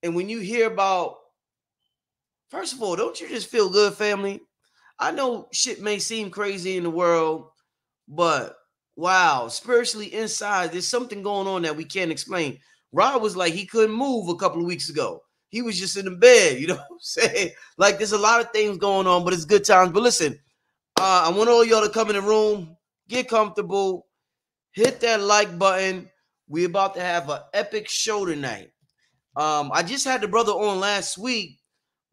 And when you hear about, first of all, don't you just feel good, family? I know shit may seem crazy in the world, but wow, spiritually inside, there's something going on that we can't explain. Rod was like he couldn't move a couple of weeks ago. He was just in the bed, you know what I'm saying? Like there's a lot of things going on, but it's good times. But listen, I want all y'all to come in the room, get comfortable, hit that like button. We're about to have an epic show tonight. I just had the brother on last week,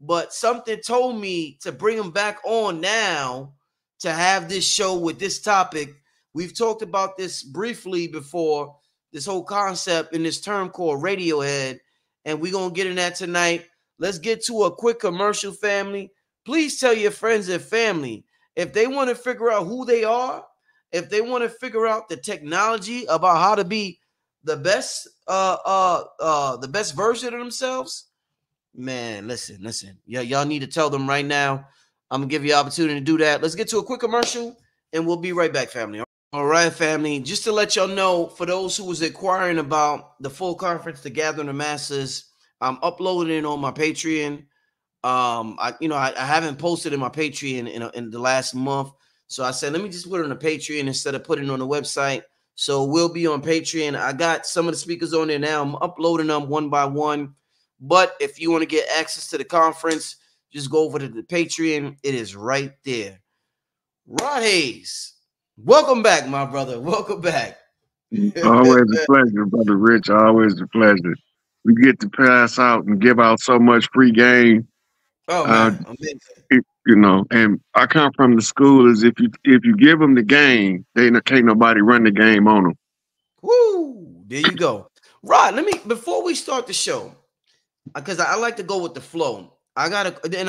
but something told me to bring him back on now to have this show with this topic. We've talked about this briefly before, this whole concept in this term called Radiohead, and we're going to get in that tonight. Let's get to a quick commercial, family. Please tell your friends and family if they want to figure out who they are, if they want to figure out the technology about how to be the best version of themselves. Man, listen. Yeah, y'all need to tell them right now. I'm gonna give you an opportunity to do that. Let's get to a quick commercial and we'll be right back, family. All right, family. Just to let y'all know, for those who was inquiring about the full conference, the Gathering of Masses, I'm uploading it on my Patreon. I haven't posted in my Patreon in the last month, so I said let me just put it on the Patreon instead of putting it on the website. So we'll be on Patreon. I got some of the speakers on there now. I'm uploading them one by one. But if you want to get access to the conference, just go over to the Patreon. It is right there. Rod Hayes, welcome back, my brother. Welcome back. Always a pleasure, Brother Rich. Always a pleasure. We get to pass out and give out so much free game. Oh man, amazing. And I come from the school is if you give them the game, they can't nobody run the game on them. Woo! There you go, Rod. Before we start the show, because I like to go with the flow. And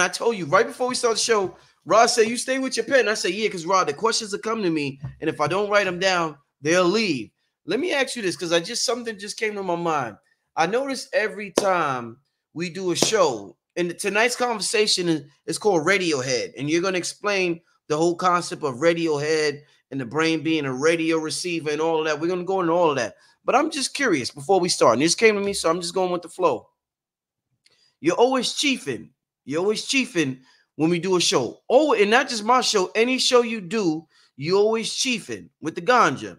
I told you right before we start the show, Rod said, you stay with your pen. I said, yeah, because Rod, the questions will come to me. And if I don't write them down, they'll leave. Let me ask you this, because something just came to my mind. I notice every time we do a show, and tonight's conversation is called Radiohead. And you're going to explain the whole concept of Radiohead and the brain being a radio receiver and all of that. We're going to go into all of that. But I'm just curious before we start. And this came to me, so I'm just going with the flow. You're always chiefing. When we do a show. Oh, and not just my show. Any show you do, you always chiefing with the ganja.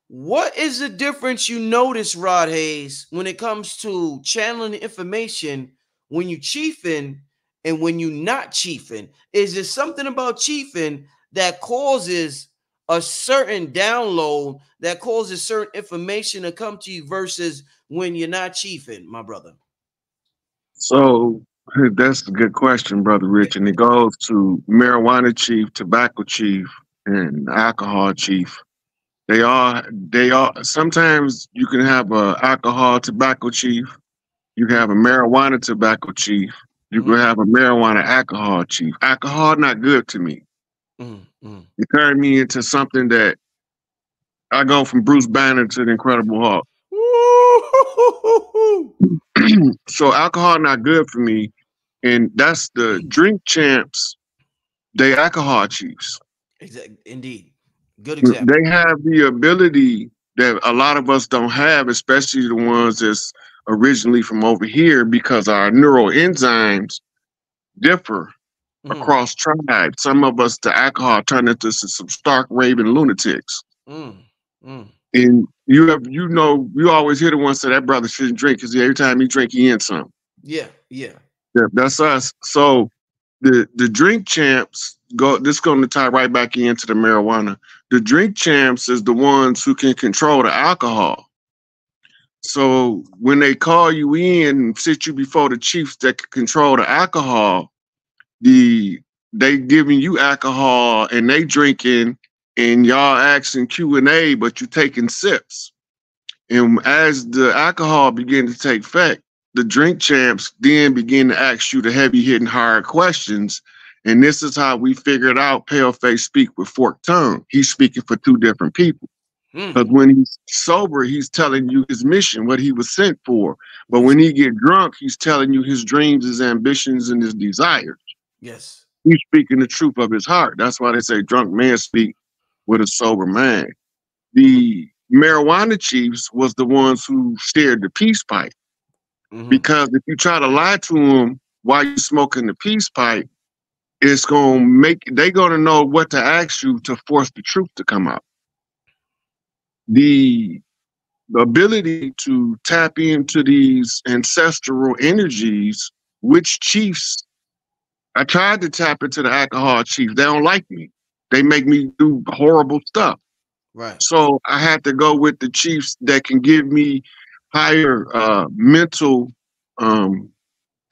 What is the difference you notice, Rod Hayes, when it comes to channeling information when you chiefing and when you not chiefing? Is there something about chiefing that causes a certain download, that causes certain information to come to you versus when you're not chiefing, my brother? So that's a good question, Brother Rich. And it goes to marijuana chief, tobacco chief, and alcohol chief. They are sometimes you can have a alcohol tobacco chief, you can have a marijuana tobacco chief, you can have a marijuana alcohol chief. Alcohol not good to me. It turned me into something that I go from Bruce Banner to the Incredible Hulk. So alcohol not good for me. And that's the drink champs, they alcohol chiefs. Indeed. Good example. They have the ability that a lot of us don't have, especially the ones that's originally from over here, because our neuroenzymes differ across tribes. Some of us, the alcohol turned into some stark raving lunatics. And you always hear the ones say that brother shouldn't drink because every time he drink, he in something. Yeah, that's us. So the drink champs this is going to tie right back into the marijuana. The drink champs is the ones who can control the alcohol. So when they call you in and sit you before the chiefs that can control the alcohol, they giving you alcohol and they drinking and y'all asking Q&A, but you taking sips. And as the alcohol begin to take effect, the drink champs then begin to ask you the heavy hitting hard questions. And this is how we figured out Paleface speak with forked tongue. He's speaking for two different people. Because when he's sober, he's telling you his mission, what he was sent for. But when he get drunk, he's telling you his dreams, his ambitions, and his desires. Yes. He's speaking the truth of his heart. That's why they say drunk man speak with a sober mind. The marijuana chiefs was the ones who shared the peace pipe. Because if you try to lie to them while you're smoking the peace pipe, it's gonna they're gonna know what to ask you to force the truth to come out. The ability to tap into these ancestral energies, which chiefs, I tried to tap into the alcohol chiefs. They don't like me. They make me do horrible stuff. Right. So I had to go with the chiefs that can give me higher mental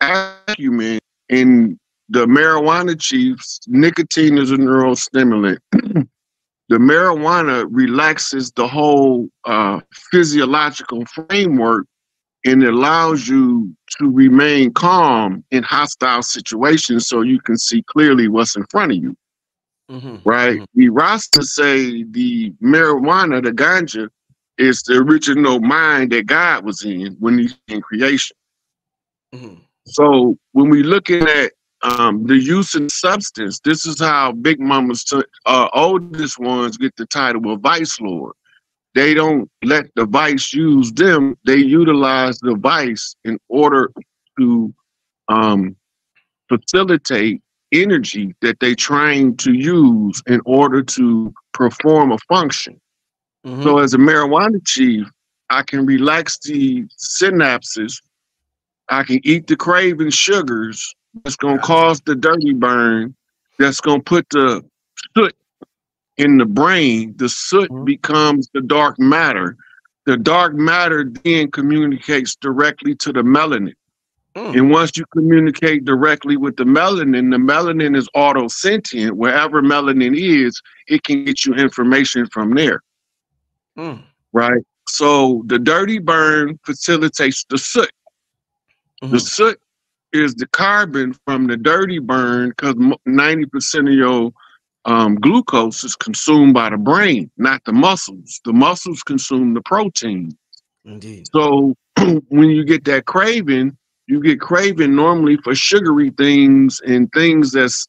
acumen. In the marijuana chiefs, nicotine is a neurostimulant. The marijuana relaxes the whole physiological framework, and it allows you to remain calm in hostile situations so you can see clearly what's in front of you. Right? The Rasta say the marijuana, the ganja, is the original mind that God was in when he's in creation. So when we looking at the use of substance, this is how Big Mama's oldest ones get the title of Vice Lord. They don't let the vice use them. They utilize the vice in order to facilitate energy that they're trying to use in order to perform a function. So as a marijuana chief, I can relax the synapses. I can eat the craving sugars that's going to cause the dirty burn, that's going to put the soot in the brain. The soot becomes the dark matter. The dark matter then communicates directly to the melanin. And once you communicate directly with the melanin is auto-sentient. Wherever melanin is, it can get you information from there. Right? So the dirty burn facilitates the soot. The soot is the carbon from the dirty burn, because 90% of your glucose is consumed by the brain, not the muscles. The muscles consume the protein. Indeed. So when you get that craving, you get craving normally for sugary things and things that's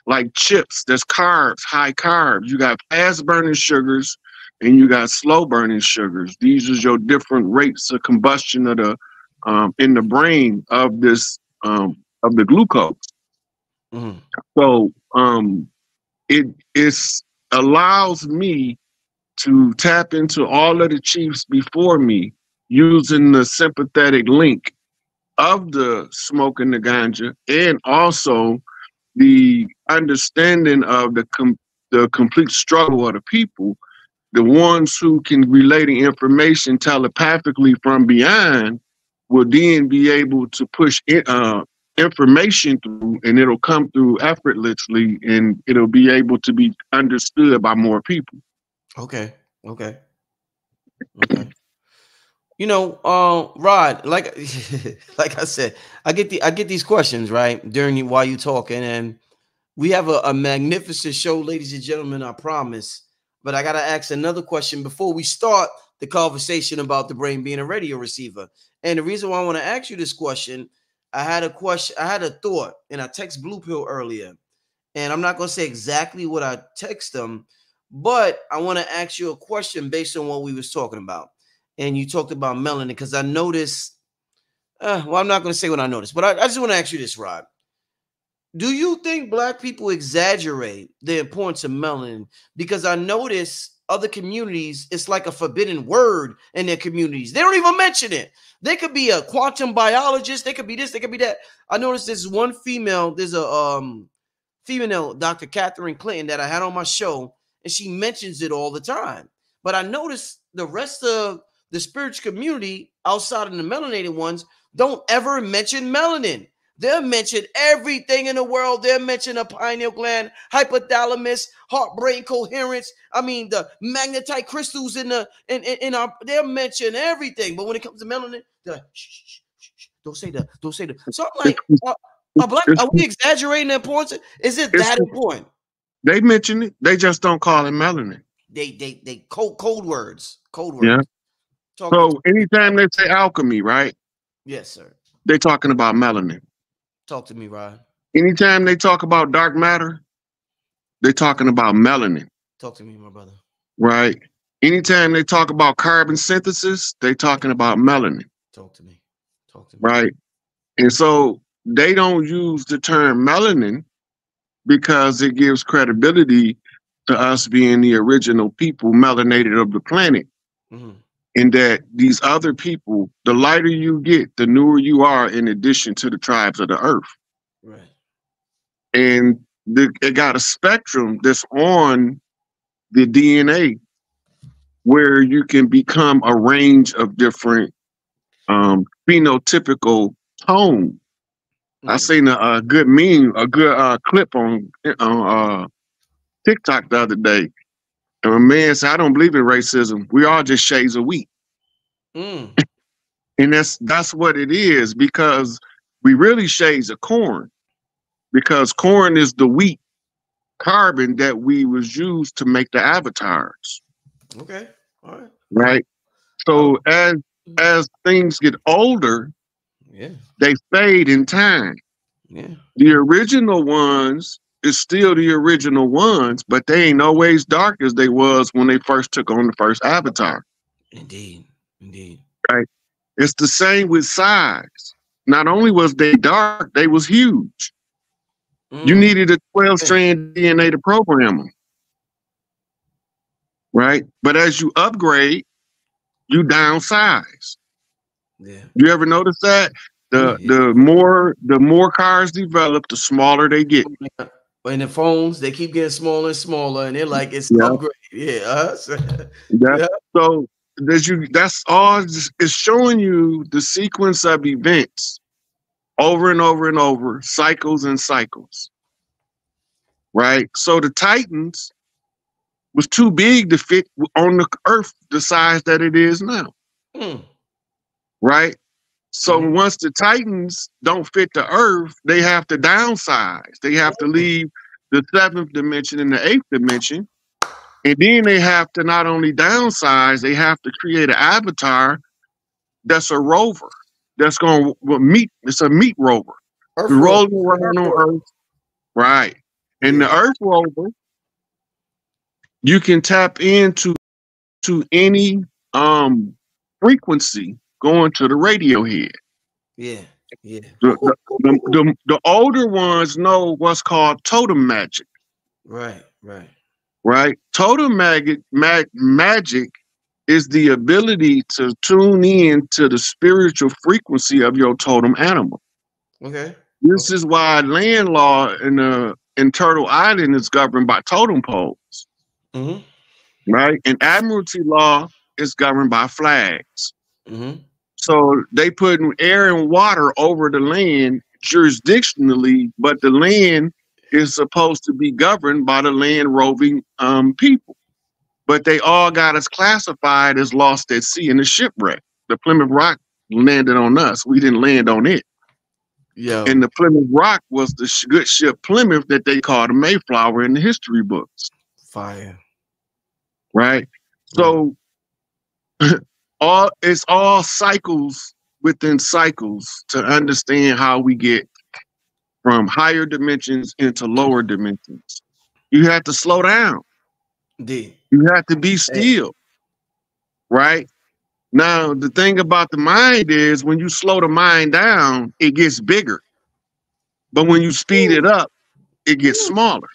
like chips, that's carbs, high carbs. You got fast burning sugars and you got slow burning sugars. These are your different rates of combustion of the in the brain of this of the glucose. So it allows me to tap into all of the chiefs before me using the sympathetic link of the smoking the ganja, and also the understanding of the complete struggle of the people. The ones who can relay the information telepathically from beyond will then be able to push information through, and it'll come through effortlessly, and it'll be able to be understood by more people. Okay. You know, Rod, like like I said, I get these questions right while you talking, and we have a magnificent show, ladies and gentlemen, I promise. But I gotta ask another question before we start the conversation about the brain being a radio receiver. And the reason why I want to ask you this question, I had a thought, and I text Blue Pill earlier, and I'm not gonna say exactly what I text them, but I want to ask you a question based on what we was talking about. And you talked about melanin, because I noticed, well, I'm not going to say what I noticed, but I just want to ask you this, Rod. Do you think Black people exaggerate the importance of melanin? Because I notice other communities, it's like a forbidden word in their communities. They don't even mention it. They could be a quantum biologist. They could be this. They could be that. I noticed there's one female. There's a female, Dr. Catherine Clinton, that I had on my show, and she mentions it all the time. But I noticed the rest of the spiritual community outside of the melanated ones don't ever mention melanin. They'll mention everything in the world. They'll mention a pineal gland, hypothalamus, heart brain coherence. I mean, the magnetite crystals in our, they'll mention everything. But when it comes to melanin, they're like, shh, don't say that. Don't say that. So I'm like, are we exaggerating the importance? Is it that important? They mention it. They just don't call it melanin. They code words. Yeah. So anytime they say alchemy, right? Yes, sir. They're talking about melanin. Talk to me, Rod. Anytime they talk about dark matter, they're talking about melanin. Talk to me, my brother. Right. Anytime they talk about carbon synthesis, they're talking about melanin. Talk to me. Talk to me. right? And so they don't use the term melanin because it gives credibility to us being the original people melanated of the planet. Mm-hmm. And that these other people, the lighter you get, the newer you are, in addition to the tribes of the earth. Right. And it got a spectrum that's on the DNA where you can become a range of different phenotypical tone. I seen a good meme, a good clip on TikTok the other day. And a man said, I don't believe in racism. We all just shades of wheat. Mm. And that's what it is, because we really shades of corn, because corn is the wheat carbon that we was used to make the avatars. Okay. All right. Right. So as things get older, yeah, they fade in time. Yeah. The original ones is still the original ones, but they ain't always dark as they was when they first took on the first avatar. Indeed. Indeed. Right. It's the same with size. Not only was they dark, they was huge. You needed a 12-strand DNA to program them. Right? But as you upgrade, you downsize. Yeah. You ever notice that? The more cars develop, the smaller they get. And the phones, they keep getting smaller and smaller, and they're like, it's upgrade. Yeah. Yeah. So that's all it's showing you, the sequence of events over and over and over, cycles and cycles. Right? So the Titans was too big to fit on the earth the size that it is now. Right? So once the Titans don't fit the earth, they have to downsize. They have to leave the 7th dimension and the 8th dimension. And then they have to not only downsize, they have to create an avatar that's a rover. That's going to meet. It's a meat rover. Rolling around on Earth. Right. And the Earth rover, you can tap into any frequency going to the radio head. Yeah. Yeah. The older ones know what's called totem magic. Right. Right. Right. Totem magic is the ability to tune in to the spiritual frequency of your totem animal. Okay. This is why land law in Turtle Island is governed by totem poles. Mm-hmm. Right. And admiralty law is governed by flags. Mm-hmm. So they put air and water over the land jurisdictionally, but the land is supposed to be governed by the land roving people. But they all got us classified as lost at sea in a shipwreck. The Plymouth Rock landed on us. We didn't land on it. Yeah. And the Plymouth Rock was the good ship Plymouth that they called the Mayflower in the history books. Fire. Right? So it's all cycles within cycles to understand how we get from higher dimensions into lower dimensions. You have to slow down. Indeed. You have to be still. Right? Now, the thing about the mind is when you slow the mind down, it gets bigger. But when you speed it up, it gets smaller.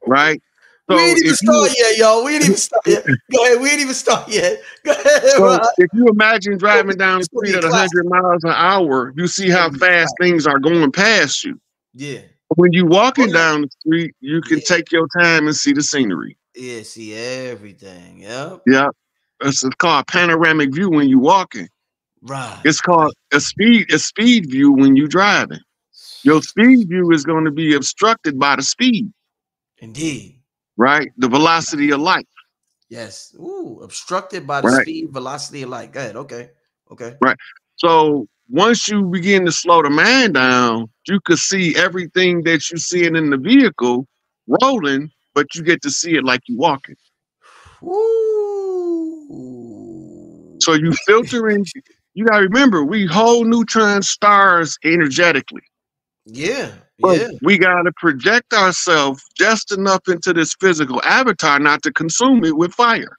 Right? So we ain't even start yet, y'all. We ain't even start yet. Go ahead. We ain't even start yet. Go ahead. So if you imagine driving down the street at 100 miles an hour, you see how fast things are going past you. Yeah. When you're walking down the street, you can take your time and see the scenery. Yeah, see everything. Yep. Yeah. It's called panoramic view when you're walking. Right. It's called a speed view when you're driving. Your speed view is going to be obstructed by the speed. Indeed. Right? The velocity of light. Yes. Ooh, obstructed by the speed, velocity of light. Go ahead. Okay. Okay. Right. So once you begin to slow the mind down, you could see everything that you're seeing in the vehicle rolling, but you get to see it like you're walking. Ooh. So you filter in. You gotta remember, we hold neutron stars energetically. Yeah. But yeah. we gotta project ourselves just enough into this physical avatar not to consume it with fire.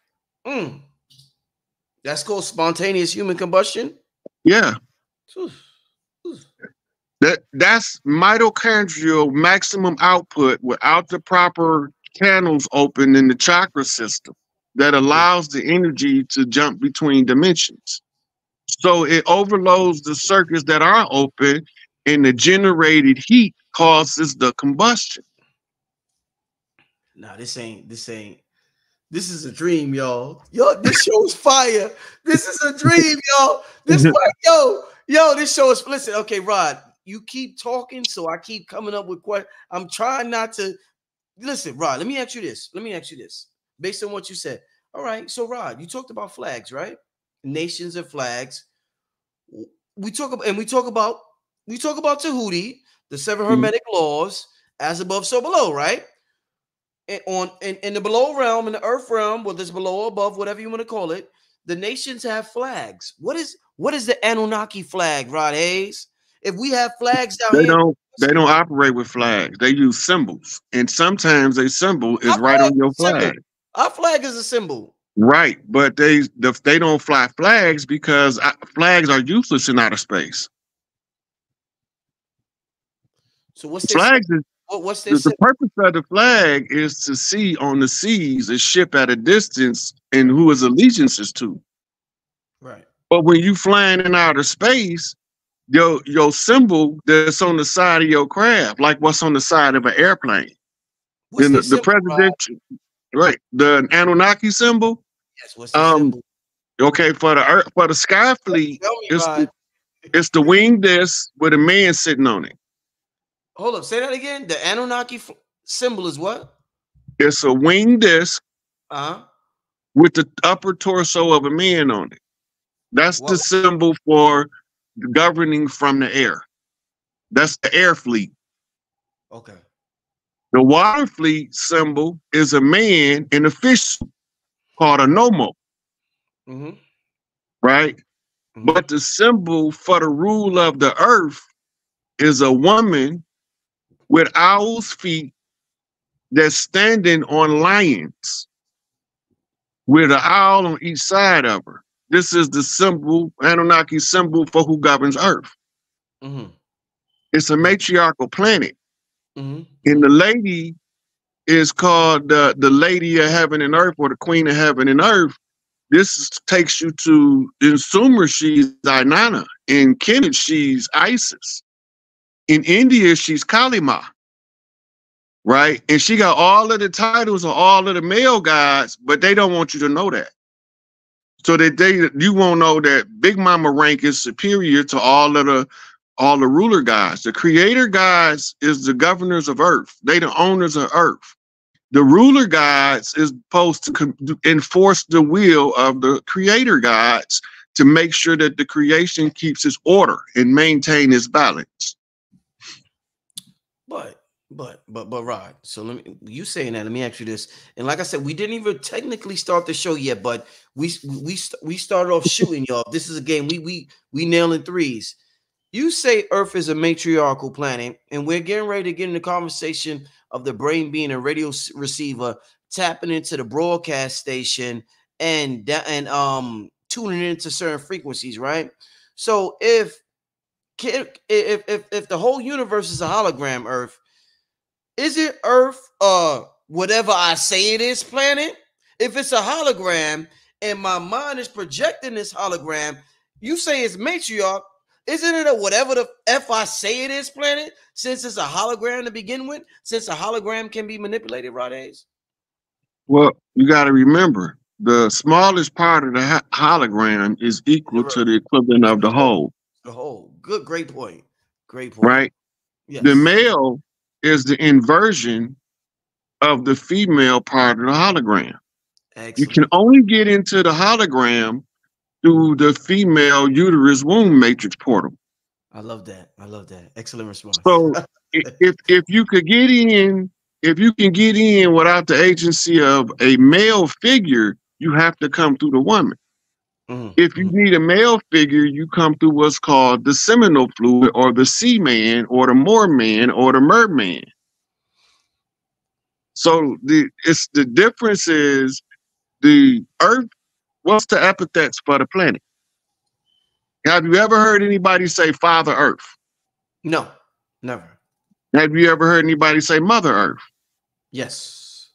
That's called spontaneous human combustion. Yeah. Oof, oof. That's mitochondrial maximum output without the proper channels open in the chakra system that allows the energy to jump between dimensions. So it overloads the circuits that are open, and the generated heat causes the combustion. Nah, this ain't. This is a dream, y'all. Yo, this show is fire. This is a dream, y'all. This like, yo, this show is listen. Okay, Rod, you keep talking, so I keep coming up with questions. I'm trying not to listen, Rod. Let me ask you this. Based on what you said. All right. So, Rod, you talked about flags, right? Nations and flags. We talk about Tahuti, the seven Hermetic laws, as above, so below, right? And in the below realm, in the earth realm, whether it's below or above, whatever you want to call it, the nations have flags. What is the Anunnaki flag, Rod Hayes? If we have flags down here, They don't operate with flags. They use symbols, and sometimes a symbol is right on your flag. Our flag is a symbol. Right, but they don't fly flags because flags are useless in outer space. So what's flags? What's their the purpose of the flag is to see on the seas a ship at a distance and who his allegiance is to. Right. But when you flying in outer space, your symbol that's on the side of your craft, like what's on the side of an airplane. What's the presidential, right? The Anunnaki symbol. Yes. What's the symbol? Okay, for the sky fleet, it's the winged disc with a man sitting on it. Hold up, say that again. The Anunnaki symbol is what? It's a winged disc with the upper torso of a man on it. That's the symbol for governing from the air. That's the air fleet. Okay. The water fleet symbol is a man in a fish suit called a Nomo. Right? But the symbol for the rule of the earth is a woman with owl's feet that's standing on lions with an owl on each side of her. This is the symbol, Anunnaki symbol for who governs earth. It's a matriarchal planet. And the lady is called the Lady of Heaven and Earth, or the Queen of Heaven and Earth. This takes you to, in Sumer, she's Inanna. In Kemet, she's Isis. In India, she's Kalima. Right? And she got all of the titles of all of the male gods, but they don't want you to know that. So that you won't know that Big Mama rank is superior to all the ruler gods. The creator gods is the governors of earth. They the owners of earth. The ruler gods is supposed to enforce the will of the creator gods to make sure that the creation keeps its order and maintain its balance. But Rod, so you saying that, let me ask you this. And like I said, we didn't even technically start the show yet, but we started off shooting, y'all. This is a game. We nailing threes. You say Earth is a matriarchal planet, and we're getting ready to get in the conversation of the brain being a radio receiver, tapping into the broadcast station and tuning into certain frequencies, right? So if the whole universe is a hologram, Earth, is it Earth whatever I say it is planet? If it's a hologram and my mind is projecting this hologram, you say it's matriarch. Isn't it a whatever the F I say it is planet? Since it's a hologram to begin with, since a hologram can be manipulated, Rod Hayes? Well, you got to remember, the smallest part of the hologram is equal to the equivalent of the whole. The whole. Great point. Great point. Right? Yes. The male is the inversion of the female part of the hologram. Excellent. You can only get into the hologram through the female uterus womb matrix portal. I love that. Excellent response. So if you could get in, if you can get in without the agency of a male figure, you have to come through the woman. If you need a male figure, you come through what's called the seminal fluid, or the sea man, or the moor man, or the merman. So the difference is the earth. What's the epithets for the planet? Have you ever heard anybody say Father Earth? No, never. Have you ever heard anybody say Mother Earth? Yes.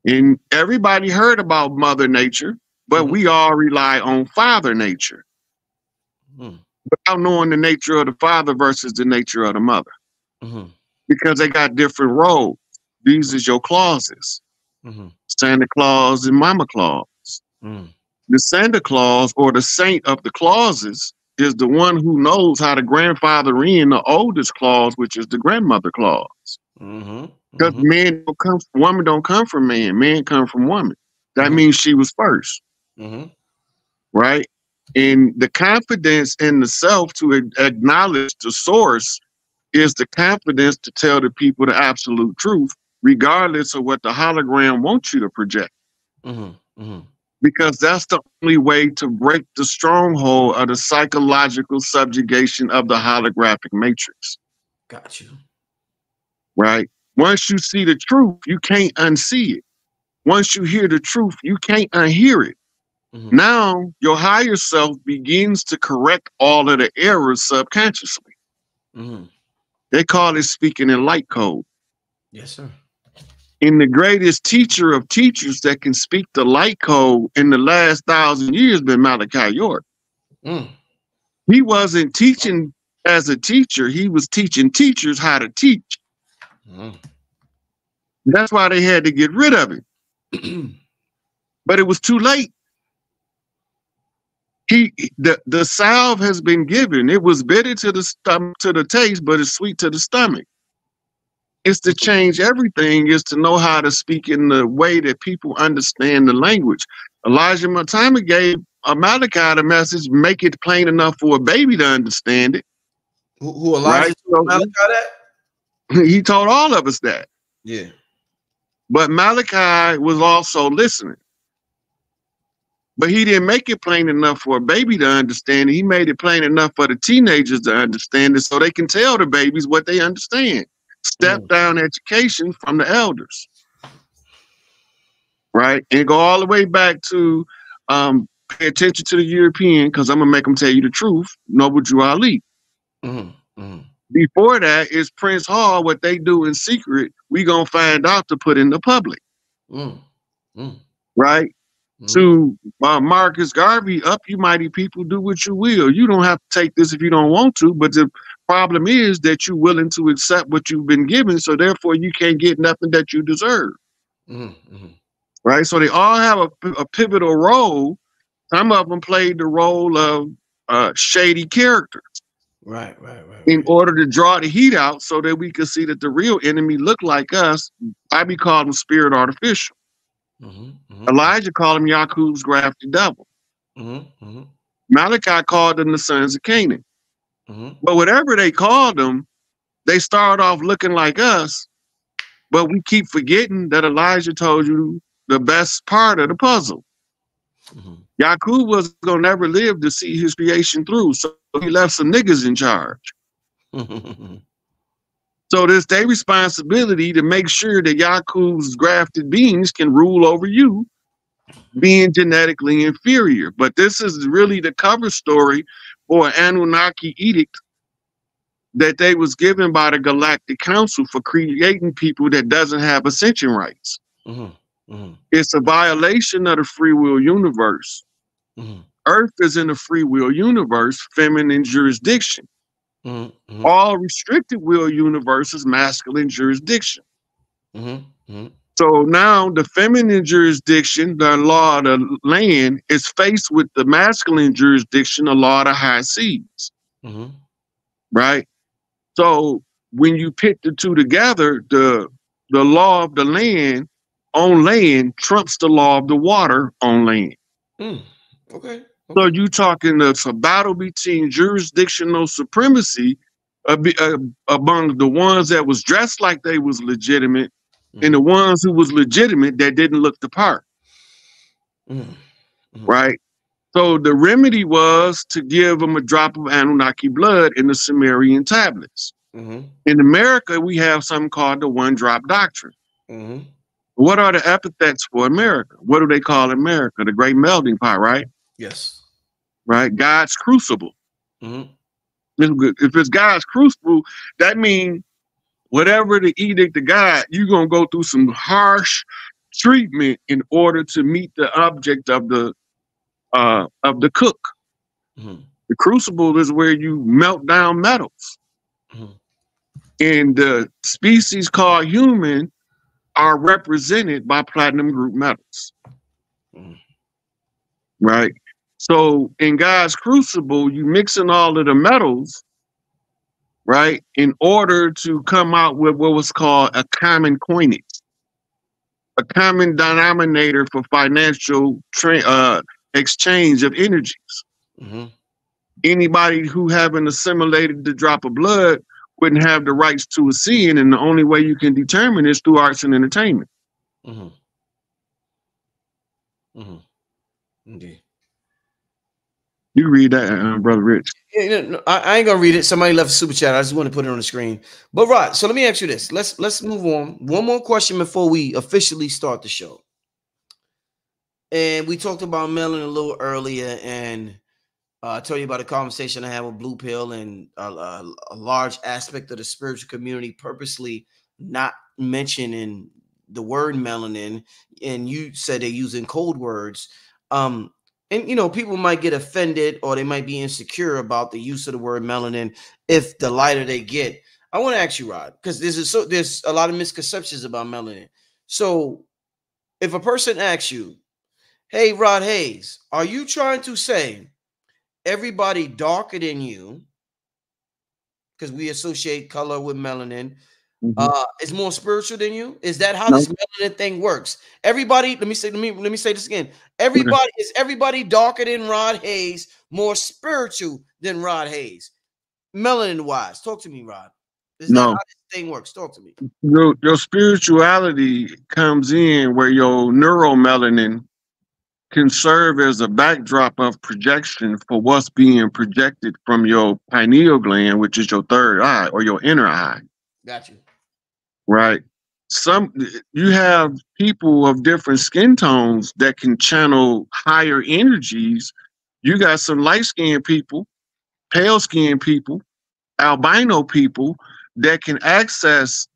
And everybody heard about Mother Nature, but we all rely on Father Nature without knowing the nature of the father versus the nature of the mother. Because they got different roles. These is your clauses. Santa Claus and Mama Claus. The Santa Claus, or the saint of the clauses, is the one who knows how to grandfather in the oldest clause, which is the grandmother clause. Because woman don't come from man, man come from woman. That means she was first. Right? And the confidence in the self to acknowledge the source is the confidence to tell the people the absolute truth, regardless of what the hologram wants you to project. Because that's the only way to break the stronghold of the psychological subjugation of the holographic matrix. Got you. Right? Once you see the truth, you can't unsee it. Once you hear the truth, you can't unhear it. Now, your higher self begins to correct all of the errors subconsciously. They call it speaking in light code. Yes, sir. And the greatest teacher of teachers that can speak the light code in the last 1,000 years been Malachi York. He wasn't teaching as a teacher. He was teaching teachers how to teach. That's why they had to get rid of him. But it was too late. The salve has been given. It was bitter to the stomach, to the taste, but it's sweet to the stomach. It's to change everything, is to know how to speak in the way that people understand the language. Elijah Muhammad gave Malachi the message, make it plain enough for a baby to understand it. Who Elijah told Malachi that? He told all of us that. Yeah. But Malachi was also listening. But he didn't make it plain enough for a baby to understand it. He made it plain enough for the teenagers to understand it so they can tell the babies what they understand. Step down education from the elders. Right? And go all the way back to pay attention to the European, because I'm going to make them tell you the truth. Noble Drew Ali. Before that is Prince Hall. What they do in secret, we going to find out to put in the public. Right? To Marcus Garvey, up you mighty people, do what you will. You don't have to take this if you don't want to, but the problem is that you're willing to accept what you've been given, so therefore you can't get nothing that you deserve. Right? So they all have a pivotal role. Some of them played the role of shady characters. Right. In order to draw the heat out so that we could see that the real enemy look like us. I be calling them spirit artificial. Elijah called him Yakub's grafted devil. Malachi called them the sons of Canaan. But whatever they called them, they start off looking like us, but we keep forgetting that Elijah told you the best part of the puzzle. Yakub was going to never live to see his creation through, so he left some niggas in charge. So it's their responsibility to make sure that Yakub's grafted beings can rule over you, being genetically inferior. But this is really the cover story for an Anunnaki edict that they was given by the Galactic Council for creating people that doesn't have ascension rights. It's a violation of the free will universe. Earth is in a free will universe, feminine jurisdiction. All restricted will universes, masculine jurisdiction. So now the feminine jurisdiction, the law of the land, is faced with the masculine jurisdiction, the law of the high seas. Right? So when you pit the two together, the law of the land on land trumps the law of the water on land. Okay. So you talking a battle between jurisdictional supremacy among the ones that was dressed like they was legitimate and the ones who was legitimate that didn't look the part. Right? So the remedy was to give them a drop of Anunnaki blood in the Sumerian tablets. In America, we have something called the one-drop doctrine. What are the epithets for America? What do they call America? The great melting pot, right? Yes. right? God's crucible. Mm-hmm. If it's God's crucible, that means whatever the edict of God, you're gonna go through some harsh treatment in order to meet the object of the cook. Mm-hmm. The crucible is where you melt down metals. Mm-hmm. And the species called human are represented by platinum group metals. Mm-hmm. Right? So in God's crucible, you mixing all of the metals, right, in order to come out with what was called a common coinage, a common denominator for financial exchange of energies. Mm-hmm. Anybody who haven't assimilated the drop of blood wouldn't have the rights to a sin, and the only way you can determine is through arts and entertainment. Mm-hmm. Mm-hmm. Indeed. You read that, Brother Rich. Yeah, no, I ain't gonna read it. Somebody left a super chat. I just want to put it on the screen. But Rod, so let me ask you this. Let's move on. One more question before we officially start the show. And we talked about melanin a little earlier, and I told you about a conversation I had with Blue Pill and a large aspect of the spiritual community purposely not mentioning the word melanin, and you said they're using code words. And people might get offended or they might be insecure about the use of the word melanin if the lighter they get. I want to ask you, Rod, because there's a lot of misconceptions about melanin. So if a person asks you, "Hey, Rod Hayes, are you trying to say everybody darker than you, because we associate color with melanin, is more spiritual than you? Is that how this melanin thing works? Everybody, let me say this again. Is everybody darker than Rod Hayes more spiritual than Rod Hayes? Melanin wise. Talk to me, Rod. Is that how this thing works? Talk to me. Your spirituality comes in where your neuromelanin can serve as a backdrop of projection for what's being projected from your pineal gland, which is your third eye or your inner eye. Got you. Right. You have people of different skin tones that can channel higher energies. You got some light-skinned people, pale-skinned people, albino people that can access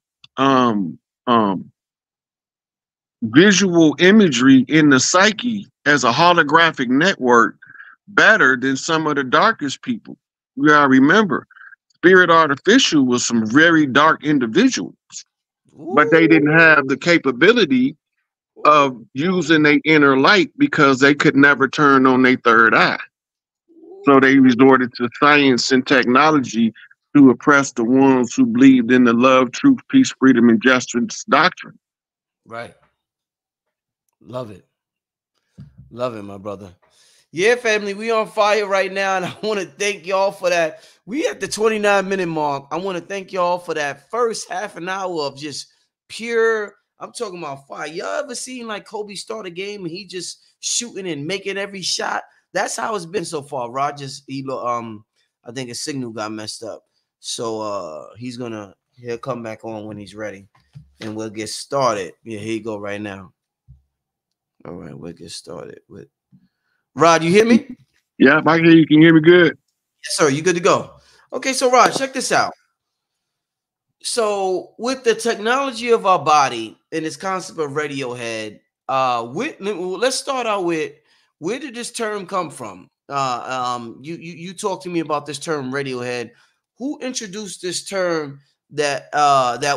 visual imagery in the psyche as a holographic network better than some of the darkest people. You gotta remember, Spirit Artificial was some very dark individuals, but they didn't have the capability of using their inner light because they could never turn on their third eye. So they resorted to science and technology to oppress the ones who believed in the love, truth, peace, freedom, and justice doctrine. Right. Love it. Love it, my brother. Yeah, family, we on fire right now, and I want to thank y'all for that. We at the 29-minute mark. I want to thank y'all for that first half an hour of just pure, I'm talking about fire. Y'all ever seen like Kobe start a game and he just shooting and making every shot? That's how it's been so far. Rogers, I think his signal got messed up. So he'll come back on when he's ready. And we'll get started. Yeah, here you go right now. All right, we'll get started with Rod. You hear me? Yeah, I can hear you. Can you hear me good? Yes, sir. You good to go? Okay, so Rod, check this out. So with the technology of our body and this concept of Radiohead, let's start out with, where did this term come from? You talked to me about this term Radiohead. Who introduced this term that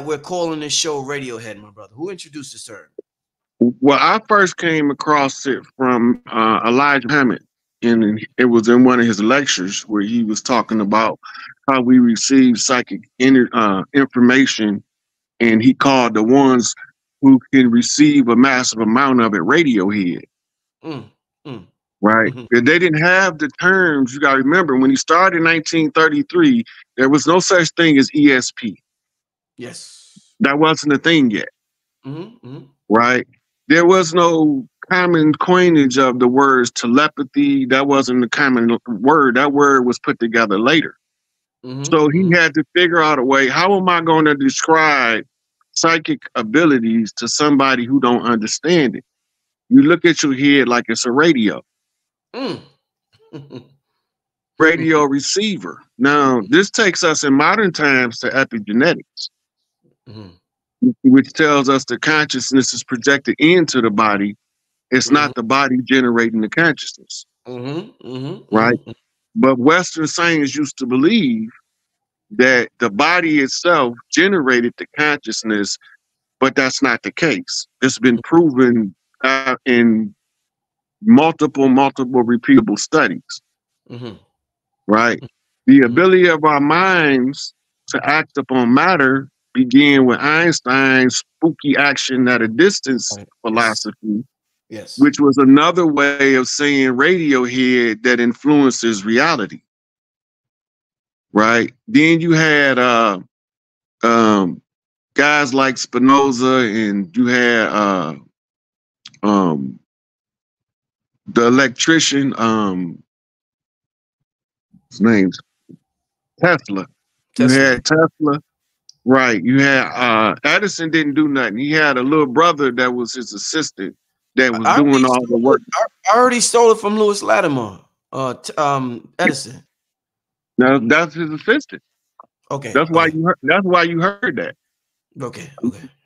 we're calling this show Radiohead, my brother? Who introduced this term? Well, I first came across it from Elijah Hammond, and it was in one of his lectures where he was talking about how we receive psychic information, and he called the ones who can receive a massive amount of it Radiohead. Right? Mm-hmm. They didn't have the terms. You got to remember, when he started in 1933, there was no such thing as ESP. Yes. That wasn't a thing yet. Mm-hmm. Right? There was no common coinage of the words telepathy. That wasn't a common word. That word was put together later. Mm-hmm. So he had to figure out a way. How am I going to describe psychic abilities to somebody who don't understand it? You look at your head like it's a radio. radio receiver. Now, this takes us in modern times to epigenetics, Mm-hmm. which tells us the consciousness is projected into the body. It's not the body generating the consciousness, right? But Western science used to believe that the body itself generated the consciousness, but that's not the case. It's been proven in multiple repeatable studies, right? The ability of our minds to act upon matter began with Einstein's spooky action at a distance philosophy, which was another way of saying Radiohead that influences reality, right? Then you had guys like Spinoza, and you had the electrician, his name's Tesla. You had Tesla, right? You had Edison didn't do nothing. He had a little brother that was his assistant that was doing all the work. I already stole it from Lewis Latimer, Edison. Now that's his assistant. Okay. That's why you heard. That's why you heard that. Okay.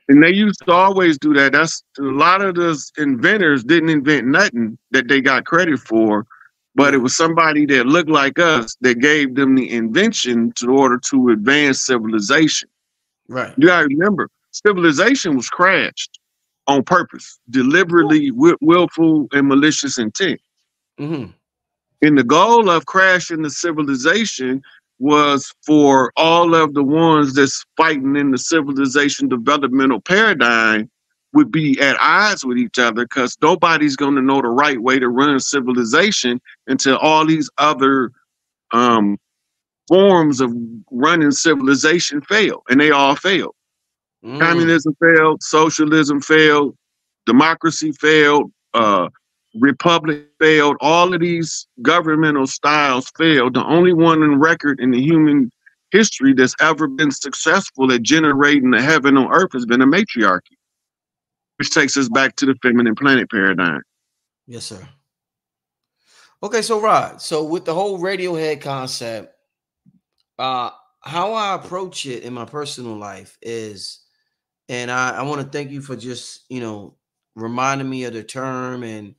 And they used to always do that. That's a lot of those inventors didn't invent nothing that they got credit for, but it was somebody that looked like us that gave them the invention in order to advance civilization. Right. You gotta remember, civilization was crashed on purpose, deliberately, with willful and malicious intent. And the goal of crashing the civilization was for all of the ones that's fighting in the civilization developmental paradigm would be at odds with each other, because nobody's going to know the right way to run civilization until all these other forms of running civilization fail, and they all failed. Communism failed, socialism failed, democracy failed, republic failed. All of these governmental styles failed. The only one in record in the human history that's ever been successful at generating the heaven on earth has been a matriarchy, which takes us back to the feminine planet paradigm. Yes, sir. Okay, so Rod, so with the whole Radiohead concept, how I approach it in my personal life is, and I want to thank you for just, reminding me of the term. And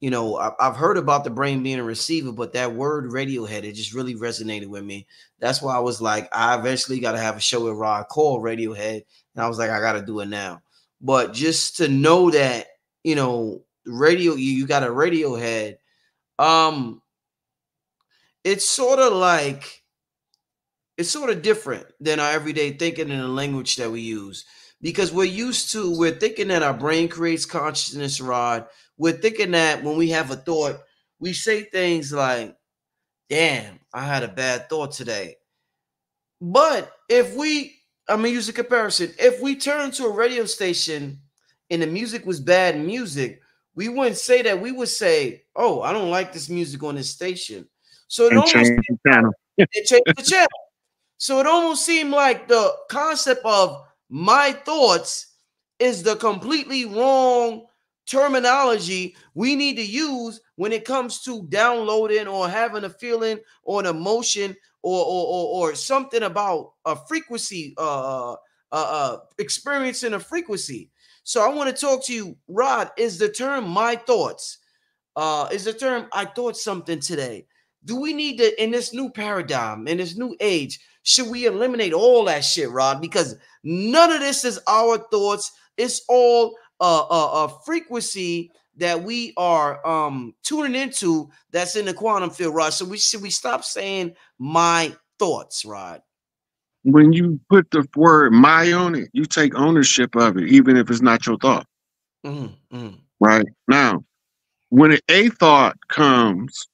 I've heard about the brain being a receiver, but that word Radiohead, it just really resonated with me. That's why I was like, I eventually got to have a show with Rod called Radiohead. And I was like, I got to do it now. But just to know that, radio, you got a Radiohead. It's sort of different than our everyday thinking in the language that we use, because we're thinking that our brain creates consciousness, Rod. We're thinking that when we have a thought, we say things like, damn, I had a bad thought today. But I'm going to use a comparison. If we turn to a radio station and the music was bad music, we wouldn't say that. We would say, oh, I don't like this music on this station. So it almost changed the channel. It changed the channel. So it almost seemed like the concept of my thoughts is the completely wrong terminology we need to use when it comes to downloading or having a feeling or an emotion or something about a frequency, experiencing a frequency. So I want to talk to you, Rod. Is the term my thoughts? Is the term I thought something today? Do we need to, in this new paradigm, in this new age, should we eliminate all that shit, Rod? Because none of this is our thoughts. It's all a frequency that we are tuning into that's in the quantum field, Rod. So should we stop saying my thoughts, Rod? When you put the word "my" on it, you take ownership of it, even if it's not your thought. Right now, when a thought comes,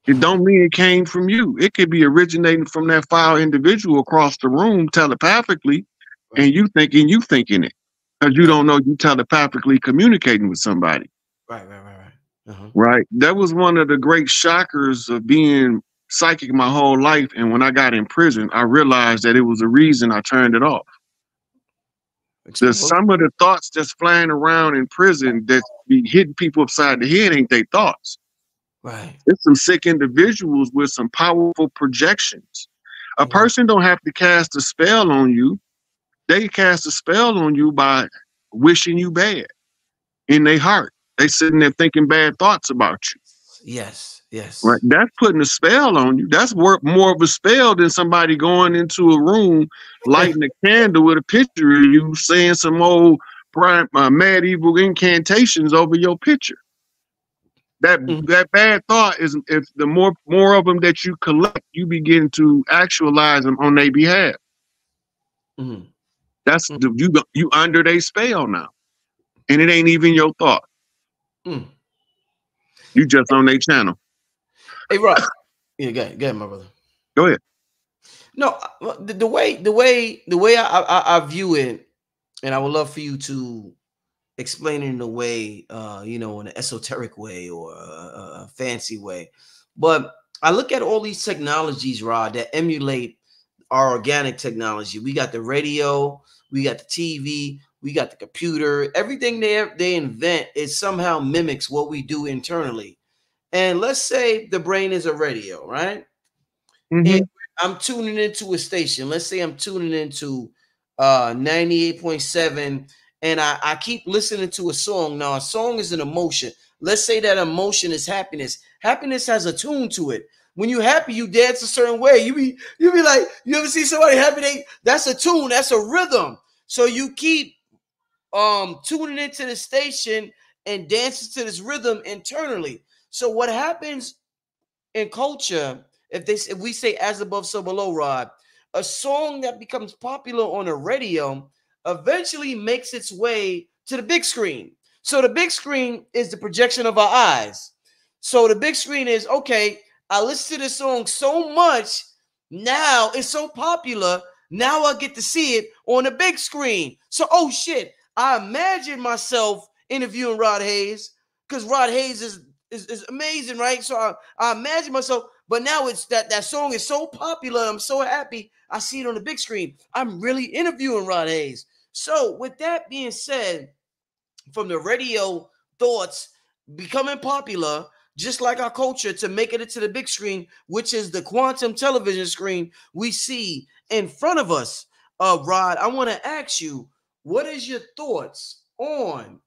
it don't mean it came from you. It could be originating from that foul individual across the room telepathically, and you thinking it, because you don't know you telepathically communicating with somebody. Right. Right. That was one of the great shockers of being psychic my whole life. And when I got in prison, I realized that it was a reason I turned it off. There's some of the thoughts that's flying around in prison that be hitting people upside the head ain't they thoughts. Right. It's some sick individuals with some powerful projections. A Mm-hmm. person don't have to cast a spell on you. They cast a spell on you by wishing you bad in their heart. They sitting there thinking bad thoughts about you. Yes. Right? Yes. That's putting a spell on you. That's more of a spell than somebody going into a room, lighting a candle with a picture of you, saying some old medieval incantations over your picture. That Mhm. that bad thought is, if the more of them that you collect, you begin to actualize them on their behalf. Mhm. That's you under their spell now, and it ain't even your thought. Mm. You just on their channel. Hey, Rob. Yeah, go ahead, my brother. Go ahead. No, the way I view it, and I would love for you to explain it in a way, in an esoteric way or a fancy way. But I look at all these technologies, Rod, that emulate our organic technology. We got the radio, we got the TV, we got the computer. Everything they invent, it somehow mimics what we do internally. And let's say the brain is a radio, right? And Mm-hmm. I'm tuning into a station. Let's say I'm tuning into 98.7, and I keep listening to a song. Now, a song is an emotion. Let's say that emotion is happiness. Happiness has a tune to it. When you're happy, you dance a certain way. You be like, you ever see somebody happy? That's a tune, that's a rhythm. So you keep tuning into the station and dancing to this rhythm internally. So what happens in culture, if we say as above, so below, Rod, a song that becomes popular on the radio eventually makes its way to the big screen. So the big screen is the projection of our eyes. So the big screen is okay. I listen to this song so much now, it's so popular. Now I get to see it on the big screen. So oh shit, I imagine myself interviewing Rod Hayes because Rod Hayes is amazing, right? So I imagine myself, but now it's that song is so popular. I'm so happy I see it on the big screen. I'm really interviewing Rod Hayes. So with that being said, from the radio thoughts becoming popular, just like our culture, to make it into the big screen, which is the quantum television screen we see in front of us. Rod, I want to ask you, what is your thoughts on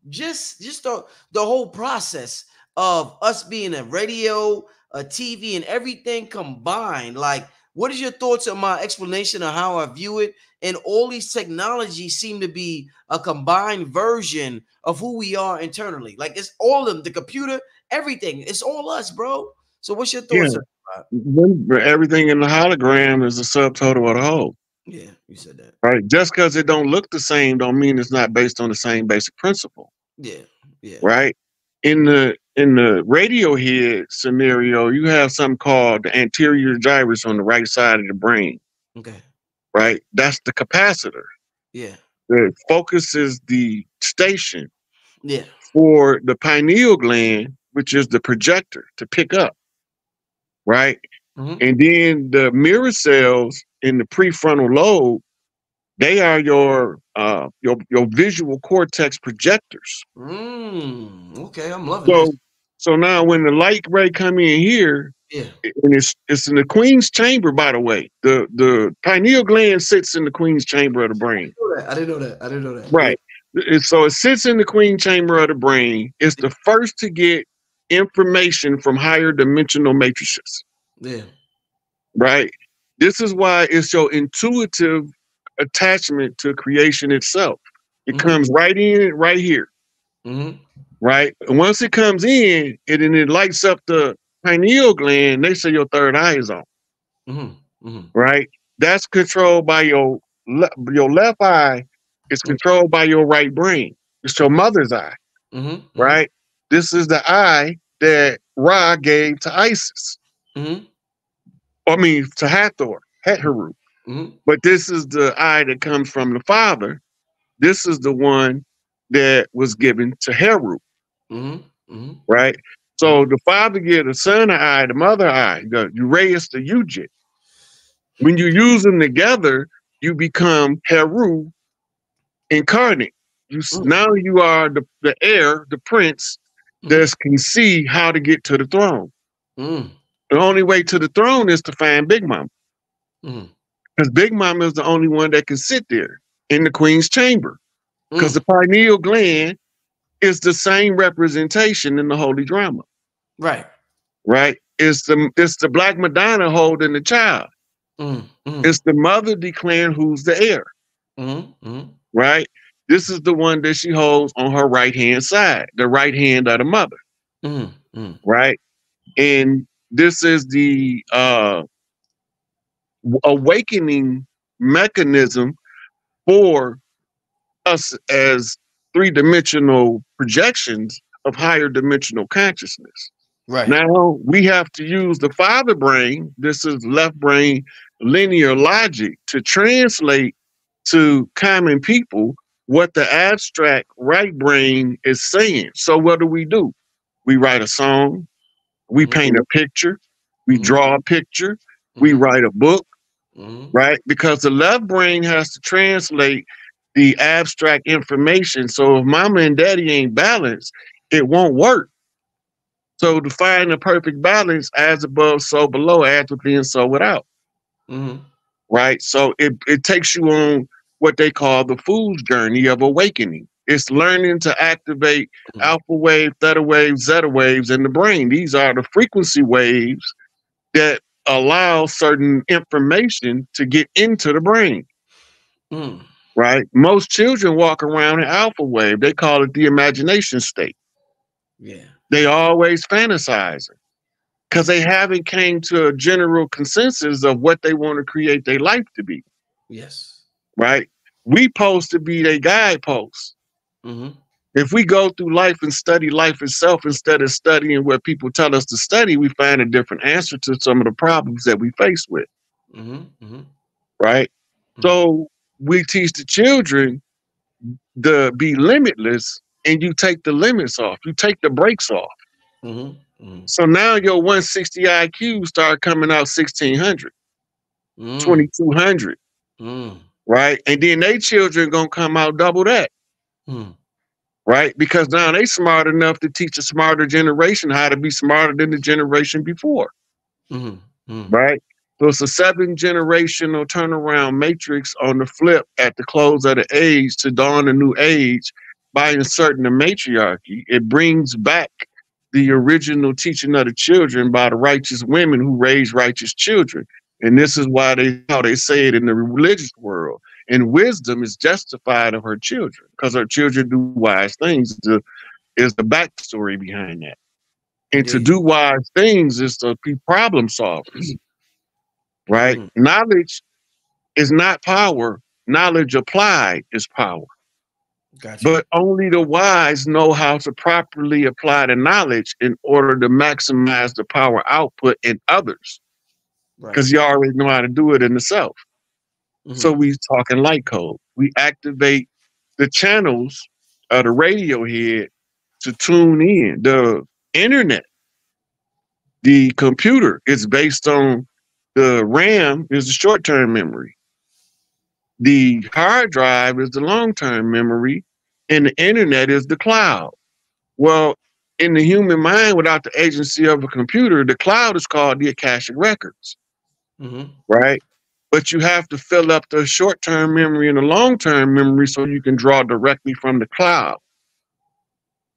just the whole process of us being a radio, a TV, and everything combined? Like, what is your thoughts on my explanation of how I view it? And all these technologies seem to be a combined version of who we are internally. Like, it's all of them, the computer, everything. It's all us, bro. So what's your Yeah. thoughts on that? Remember, everything in the hologram is a subtotal of the whole. Yeah, you said that. Right. Just because it don't look the same, don't mean it's not based on the same basic principle. Yeah, yeah. Right. In the Radiohead scenario, you have something called the anterior gyrus on the right side of the brain. Okay. Right. That's the capacitor. Yeah. That focuses the station Yeah. for the pineal gland, which is the projector to pick up. Right. Mm-hmm. And then the mirror cells in the prefrontal lobe, they are your visual cortex projectors. Okay, I'm loving this. So now when the light ray come in here, Yeah. and it's in the Queen's chamber, by the way. The pineal gland sits in the Queen's chamber of the brain. I didn't know that. I didn't know that. Right. So it sits in the Queen chamber of the brain. It's the first to get information from higher dimensional matrices. Yeah. Right. This is why it's your intuitive attachment to creation itself. It Mm-hmm. comes right in, right here. Mm-hmm. Right. And once it comes in, it lights up the pineal gland. They say your third eye is on. Mm-hmm. Mm-hmm. Right. That's controlled by your left eye. Is controlled by your right brain. It's your mother's eye. Mm-hmm. Right. This is the eye that Ra gave to Isis. Mm-hmm. I mean, to Hathor, Heru. Mm-hmm. But this is the eye that comes from the father. This is the one that was given to Heru. Mm-hmm. Mm-hmm. Right? So the father gives the son an eye, the mother eye, the Uraeus, the Ujit. When you use them together, you become Heru incarnate. Now you are the heir, the prince, that can see how to get to the throne. Mm. The only way to the throne is to find Big Mama. Mm. Because Big Mama is the only one that can sit there in the queen's chamber. Because the pineal gland is the same representation in the holy drama. Right. Right? It's the Black Madonna holding the child. It's the mother declaring who's the heir. Right? This is the one that she holds on her right-hand side, the right hand of the mother. Right? And this is the awakening mechanism for us as three-dimensional projections of higher dimensional consciousness. Right. Now we have to use the father brain, this is left brain linear logic, to translate to common people what the abstract right brain is saying. So what do? We write a song, we paint a picture, we draw a picture, we write a book, right? Because the left brain has to translate the abstract information. So if mama and daddy ain't balanced, it won't work. So to find the perfect balance, as above, so below, as within, so without. Right? So it takes you on what they call the fool's journey of awakening. It's learning to activate alpha wave, theta waves, zeta waves in the brain. These are the frequency waves that allow certain information to get into the brain. Right? Most children walk around in alpha wave. They call it the imagination state. Yeah. They always fantasizing because they haven't came to a general consensus of what they want to create their life to be. Yes. Right? We supposed to be their guideposts. If we go through life and study life itself instead of studying what people tell us to study, we find a different answer to some of the problems that we face with. Right? So we teach the children to be limitless, and you take the limits off. You take the brakes off. So now your 160 IQ start coming out 1600, 2200. Right? And then they children gonna come out double that. Right? Because now they smart enough to teach a smarter generation how to be smarter than the generation before. Right? So it's a 7-generational turnaround matrix on the flip at the close of the age to dawn a new age by inserting the matriarchy. It brings back the original teaching of the children by the righteous women who raised righteous children. And this is why how they say it in the religious world. And wisdom is justified of her children because her children do wise things is the backstory behind that. And to do wise things is to be problem solvers. Right? Knowledge is not power. Knowledge applied is power. Gotcha. But only the wise know how to properly apply the knowledge in order to maximize the power output in others. Because you already know how to do it in the self. So we talking light code. We activate the channels of the radio head to tune in. The internet, the computer is based on the RAM is the short-term memory. The hard drive is the long-term memory, and the internet is the cloud. Well, in the human mind, without the agency of a computer, the cloud is called the Akashic Records. Right? But you have to fill up the short-term memory and the long-term memory so you can draw directly from the cloud.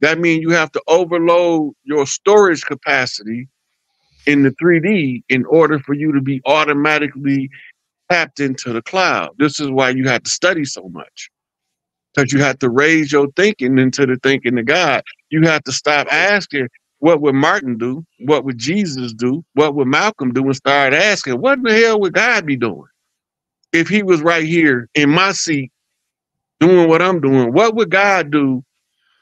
That means you have to overload your storage capacity in the 3D in order for you to be automatically tapped into the cloud. This is why you have to study so much. Because you have to raise your thinking into the thinking of God. You have to stop asking, what would Martin do? What would Jesus do? What would Malcolm do? And start asking, what in the hell would God be doing? If he was right here in my seat doing what I'm doing, what would God do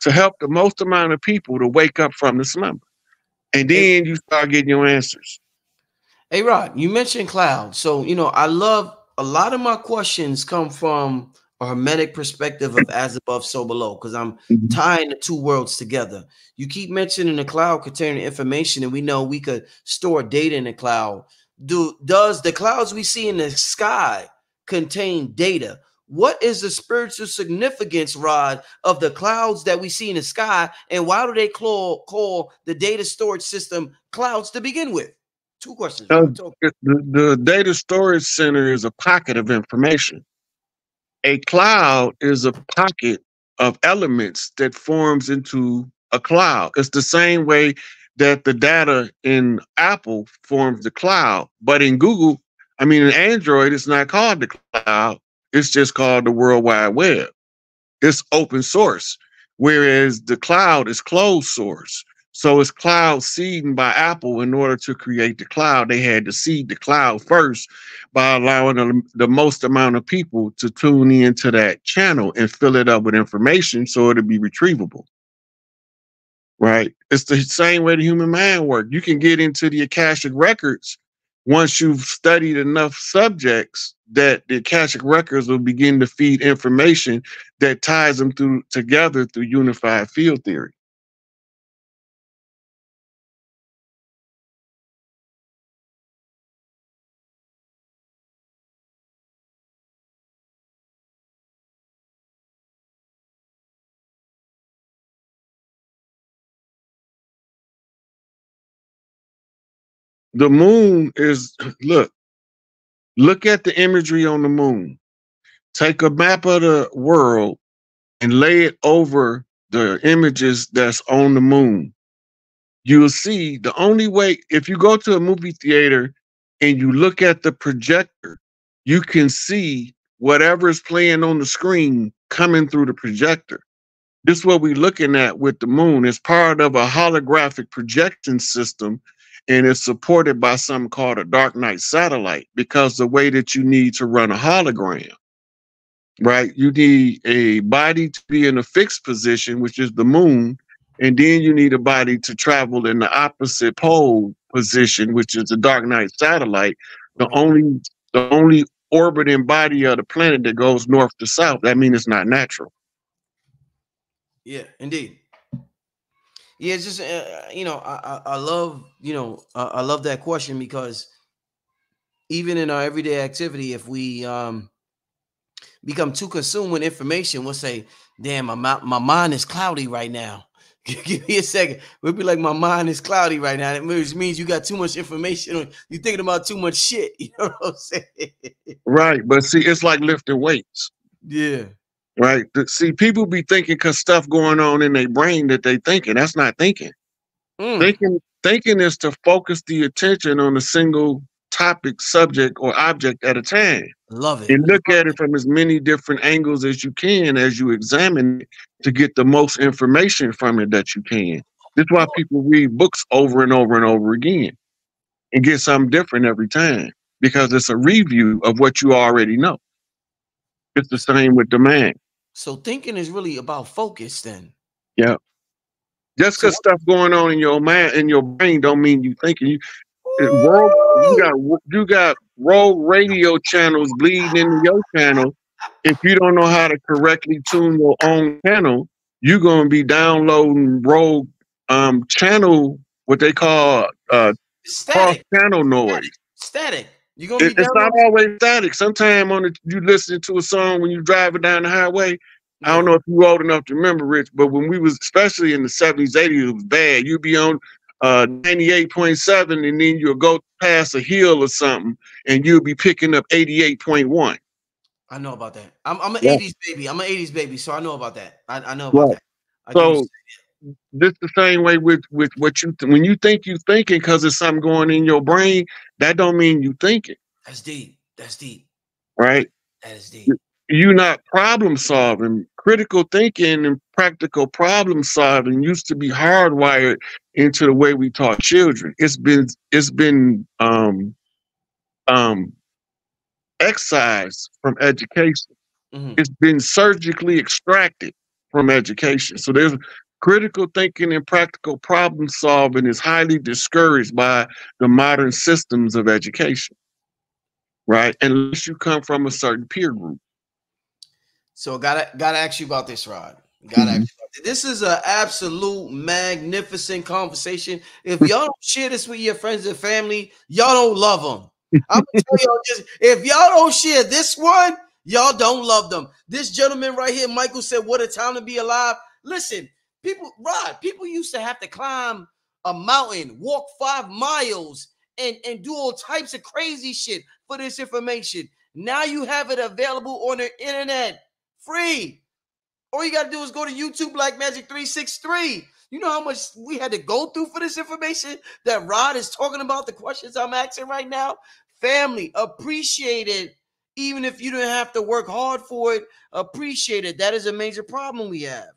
to help the most amount of people to wake up from the slumber? And then you start getting your answers. Hey, Rod, you mentioned cloud. So, I love a lot of my questions come from a hermetic perspective of as above, so below, because I'm tying the two worlds together. You keep mentioning the cloud containing information, and we know we could store data in the cloud. Does the clouds we see in the sky contain data? what is the spiritual significance, Rod, of the clouds that we see in the sky, and why do they call the data storage system clouds to begin with? 2 questions, Rod. The data storage center is a pocket of information. A cloud is a pocket of elements that forms into a cloud. It's the same way that the data in Apple forms the cloud, but in in Android, it's not called the cloud. It's just called the World Wide Web. It's open source, whereas the cloud is closed source. So it's cloud seeding by Apple. In order to create the cloud, they had to seed the cloud first by allowing the most amount of people to tune into that channel and fill it up with information so it'll be retrievable. Right? It's the same way the human mind works. You can get into the Akashic records once you've studied enough subjects that the Akashic records will begin to feed information that ties them together through unified field theory. The moon is, look at the imagery on the moon. Take a map of the world and lay it over the images that's on the moon. You'll see the only way, if you go to a movie theater and you look at the projector, you can see whatever's playing on the screen coming through the projector. This is what we're looking at with the moon. It's part of a holographic projection system, and it's supported by something called a dark night satellite, because the way that you need to run a hologram, right? You need a body to be in a fixed position, which is the moon, and then you need a body to travel in the opposite pole position, which is the dark night satellite, the only orbiting body of the planet that goes north to south. That means it's not natural. Yeah, indeed. Yeah, it's just I love I love that question, because even in our everyday activity, if we become too consumed with information, we'll say, "Damn, my mind is cloudy right now." Give me a second. We'll be like, "My mind is cloudy right now." It means you got too much information. You're thinking about too much shit. You know what I'm saying? Right, but see, it's like lifting weights. Yeah. Right. See, people be thinking because stuff going on in their brain that they thinking. That's not thinking. Thinking is to focus the attention on a single topic, subject, or object at a time. Love it. And look at it from as many different angles as you can as you examine it to get the most information from it that you can. This is why people read books over and over and over again and get something different every time, because it's a review of what you already know. It's the same with the mind. So thinking is really about focus then. Yeah. Just because stuff going on in your mind, in your brain, don't mean you thinking. You got rogue radio channels bleeding into your channel. If you don't know how to correctly tune your own channel, you're gonna be downloading rogue channel, what they call cross channel noise. Static. You're gonna be it's not always static. Sometimes you listen to a song when you're driving down the highway. I don't know if you're old enough to remember, Rich, but when we was, especially in the 70s, 80s, it was bad. You'd be on 98.7, and then you'll go past a hill or something, and you'll be picking up 88.1. I know about that. I'm an 80s baby. I'm an 80s baby, so I know about that. I know about that. So this the same way with what you when you think you thinking because there's something going in your brain, that don't mean you thinking. That's deep. That's deep. Right? That is deep. You're not problem solving. Critical thinking and practical problem solving used to be hardwired into the way we taught children. It's been excised from education. Mm-hmm. It's been surgically extracted from education. So there's critical thinking and practical problem solving is highly discouraged by the modern systems of education, right? Unless you come from a certain peer group. So gotta ask you about this, Rod. Ask you about this. This is an absolute magnificent conversation. If y'all don't share this with your friends and family, y'all don't love them. I'm gonna tell y'all, if y'all don't share this one, Y'all don't love them. This gentleman right here, Michael, said, "What a time to be alive." Listen, people used to have to climb a mountain, walk 5 miles, and do all types of crazy shit for this information. Now you have it available on the internet, free. All you got to do is go to YouTube, Black Magic 363. You know how much we had to go through for this information that Rod is talking about, the questions I'm asking right now? Family, appreciate it. Even if you didn't have to work hard for it, appreciate it. That is a major problem we have.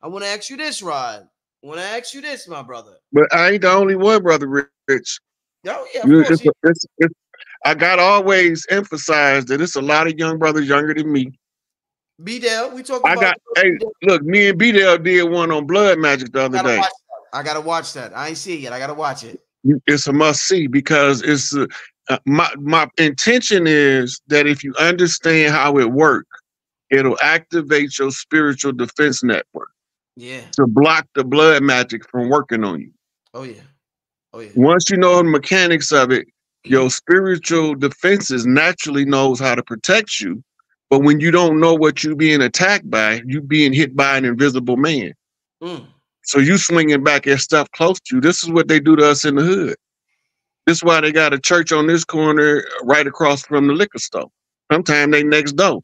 I want to ask you this, Rod. I want to ask you this, my brother. But I ain't the only one, Brother Rich. Oh, yeah, of course. I got to always emphasize that it's a lot of young brothers younger than me. B-Dell, we talking about. Hey, look, me and B-Dell did one on Blood Magic the other day. I got to watch that. I ain't see it yet. I got to watch it. It's a must see because it's my intention is that if you understand how it works, it'll activate your spiritual defense network. Yeah. To block the blood magic from working on you. Oh yeah. Oh yeah. Once you know the mechanics of it, your spiritual defenses naturally knows how to protect you. But when you don't know what you're being attacked by, you being hit by an invisible man. So you swinging back at stuff close to you. This is what they do to us in the hood. This is why they got a church on this corner right across from the liquor store. Sometimes they next door.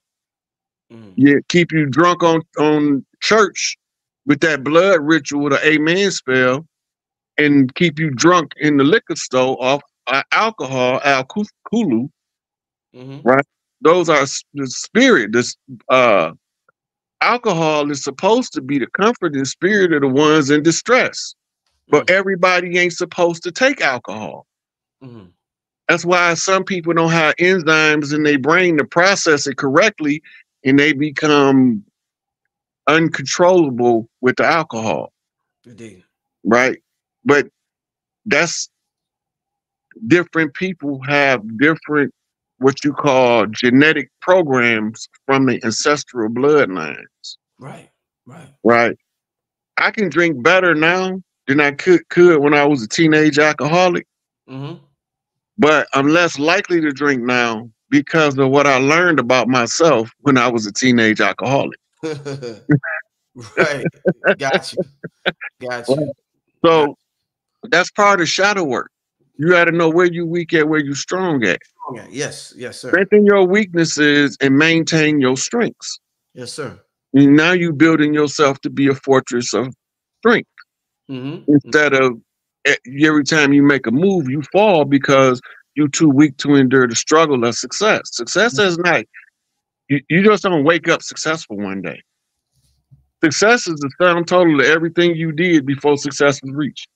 Yeah, keep you drunk on church with that blood ritual, the amen spell, and keep you drunk in the liquor store off alcohol, al-kulu, right? Those are the spirit. This alcohol is supposed to be the comforting spirit of the ones in distress, but everybody ain't supposed to take alcohol. That's why some people don't have enzymes in their brain to process it correctly, and they become uncontrollable with the alcohol. Indeed. Right? But that's different people have different what you call genetic programs from the ancestral bloodlines. Right. I can drink better now than I could when I was a teenage alcoholic. But I'm less likely to drink now because of what I learned about myself when I was a teenage alcoholic. Right. Got you. So that's part of shadow work. You got to know where you weak at, where you strong at. Yes, sir. Strengthen your weaknesses and maintain your strengths. Yes, sir. And now you building yourself to be a fortress of strength. Instead of every time you make a move, you fall because you're too weak to endure the struggle of success. Success is not, you just don't wake up successful one day. Success is the sum total of everything you did before success was reached.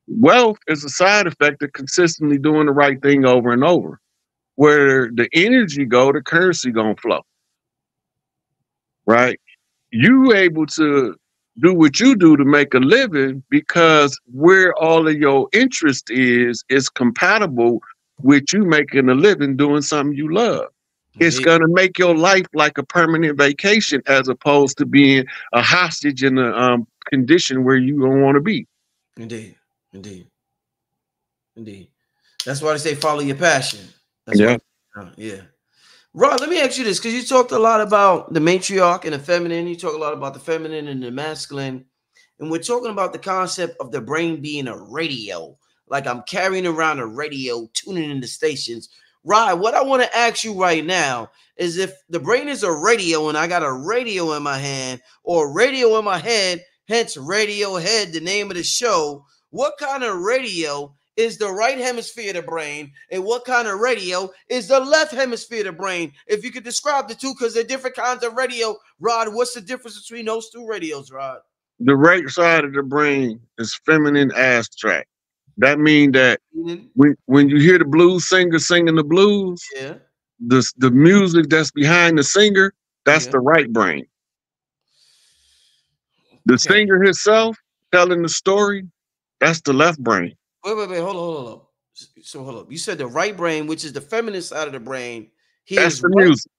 Wealth is a side effect of consistently doing the right thing over and over. Where the energy go, the currency gonna flow. Right? You able to do what you do to make a living because where all of your interest is compatible with you making a living doing something you love. It's going to make your life like a permanent vacation as opposed to being a hostage in a condition where you don't want to be. Indeed. That's why they say follow your passion. Yeah. Rod, let me ask you this, because you talked a lot about the matriarch and the feminine. You talk a lot about the feminine and the masculine. And we're talking about the concept of the brain being a radio. Like I'm carrying around a radio, tuning in the stations. Rod, what I want to ask you right now is if the brain is a radio and I got a radio in my hand or a radio in my head, hence Radiohead, the name of the show, what kind of radio is the right hemisphere of the brain and what kind of radio is the left hemisphere of the brain? If you could describe the two, because they're different kinds of radio, Rod, what's the difference between those two radios, Rod? The right side of the brain is feminine abstract. That means that when you hear the blues singer singing the blues, the music that's behind the singer, that's the right brain. The singer himself telling the story, that's the left brain. Wait, hold on. So hold up. You said the right brain, which is the feminine side of the brain. That's the music.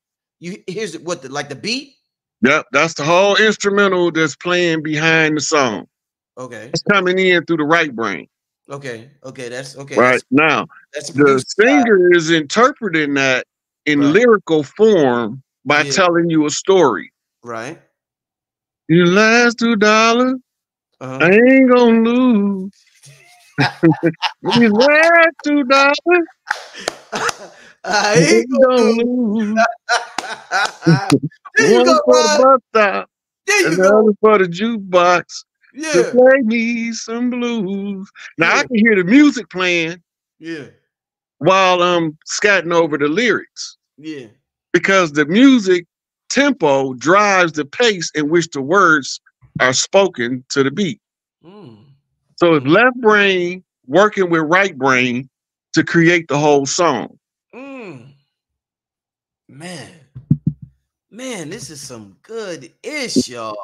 Here's what, like the beat? Yep, that's the whole instrumental that's playing behind the song. Okay. It's coming in through the right brain. Okay, that's okay. Right now, the singer is interpreting that in lyrical form by Yeah. telling you a story. Right. Your last $2, I Uh-huh. ain't gonna lose. Your last $2, I I ain't ain't gonna gonna lose. lose. There you One go, for the Rod. bus stop, There and you the other go. for the jukebox to Yeah. play me some blues. Now I Yeah. can hear the music playing Yeah. while I'm scatting over the lyrics Yeah. because the music tempo drives the pace in which the words are spoken to the beat. Mm. So it's Mm. left brain working with right brain to create the whole song. Mm. Man. Man, this is some good ish, y'all.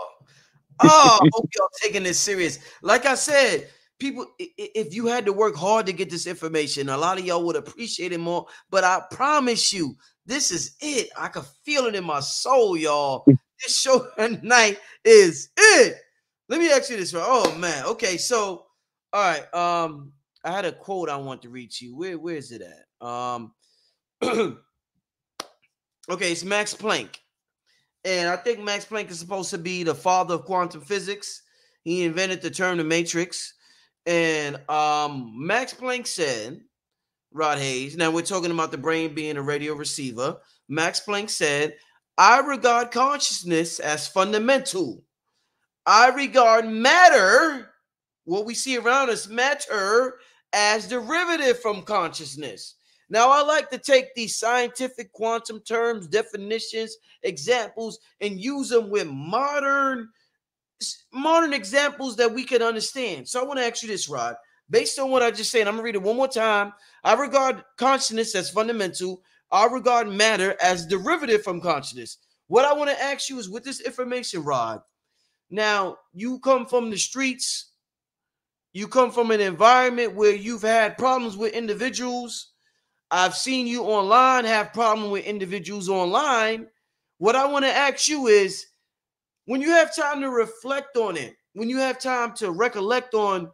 Oh, I hope y'all taking this serious. Like I said, people, if you had to work hard to get this information, a lot of y'all would appreciate it more. But I promise you, this is it. I can feel it in my soul, y'all. This show tonight is it. Let me ask you this, right? Oh man. Okay, so all right. I had a quote I want to read to you. Where is it at? Okay, it's Max Planck. And I think Max Planck is supposed to be the father of quantum physics. He invented the term the matrix. And Max Planck said, Rod Hayes, now we're talking about the brain being a radio receiver. Max Planck said, I regard consciousness as fundamental. I regard matter, what we see around us, matter, as derivative from consciousness. Now, I like to take these scientific quantum terms, definitions, examples, and use them with modern examples that we can understand. So I want to ask you this, Rod. Based on what I just said, I'm going to read it one more time. I regard consciousness as fundamental. I regard matter as derivative from consciousness. What I want to ask you is with this information, Rod, now, you come from the streets, you come from an environment where you've had problems with individuals. I've seen you online have problems with individuals online. What I want to ask you is when you have time to reflect on it, when you have time to recollect on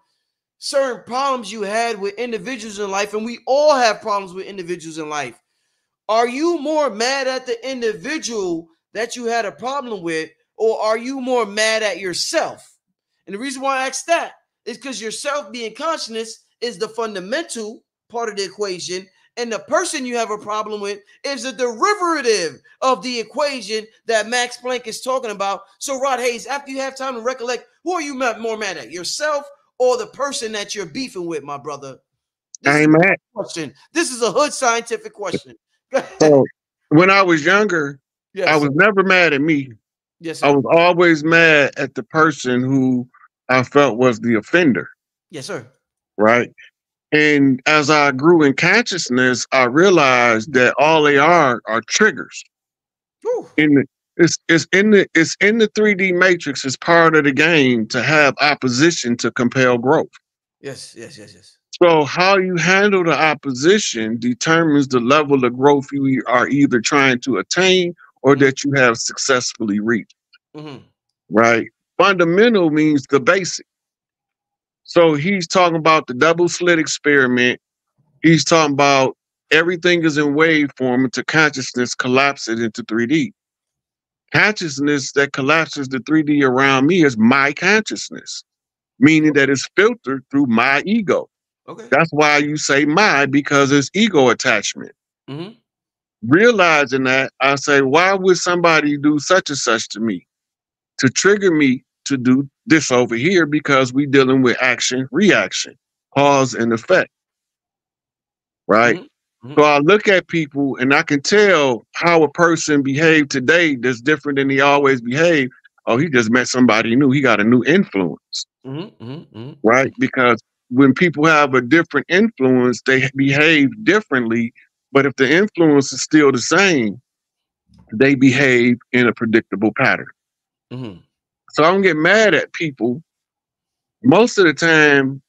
certain problems you had with individuals in life, and we all have problems with individuals in life, are you more mad at the individual that you had a problem with, or are you more mad at yourself? And the reason why I ask that is because yourself being consciousness is the fundamental part of the equation, and the person you have a problem with is a derivative of the equation that Max Planck is talking about. So, Rod Hayes, after you have time to recollect, who are you more mad at, yourself or the person that you're beefing with, my brother? This I is ain't a mad. question. This is a hood scientific question. So when I was younger, I Yes. was never mad at me. Yes, I sir. was always mad at the person who I felt was the offender, Yes, sir. right? And as I grew in consciousness, I realized that all they are triggers. Whew. In the it's in the 3D matrix. It's part of the game to have opposition to compel growth. Yes, yes, yes, yes. So how you handle the opposition determines the level of growth you are either trying to attain or Mm-hmm. that you have successfully reached, Mm-hmm. right? Fundamental means the basic. So he's talking about the double slit experiment. He's talking about everything is in waveform until consciousness collapses into 3D. Consciousness that collapses the 3D around me is my consciousness, meaning that it's filtered through my ego. Okay. That's why you say my, because it's ego attachment. Mm-hmm. Realizing that, I say, why would somebody do such and such to me? To trigger me to do this over here because we dealing with action, reaction, cause and effect, right? Mm-hmm. So Mm-hmm. I look at people and I can tell how a person behaved today that's different than he always behaved. Oh, he just met somebody new. He got a new influence, Mm-hmm. Mm-hmm. right? Because when people have a different influence, they behave differently. But if the influence is still the same, they behave in a predictable pattern. Mm-hmm. So I don't get mad at people. Most of the time,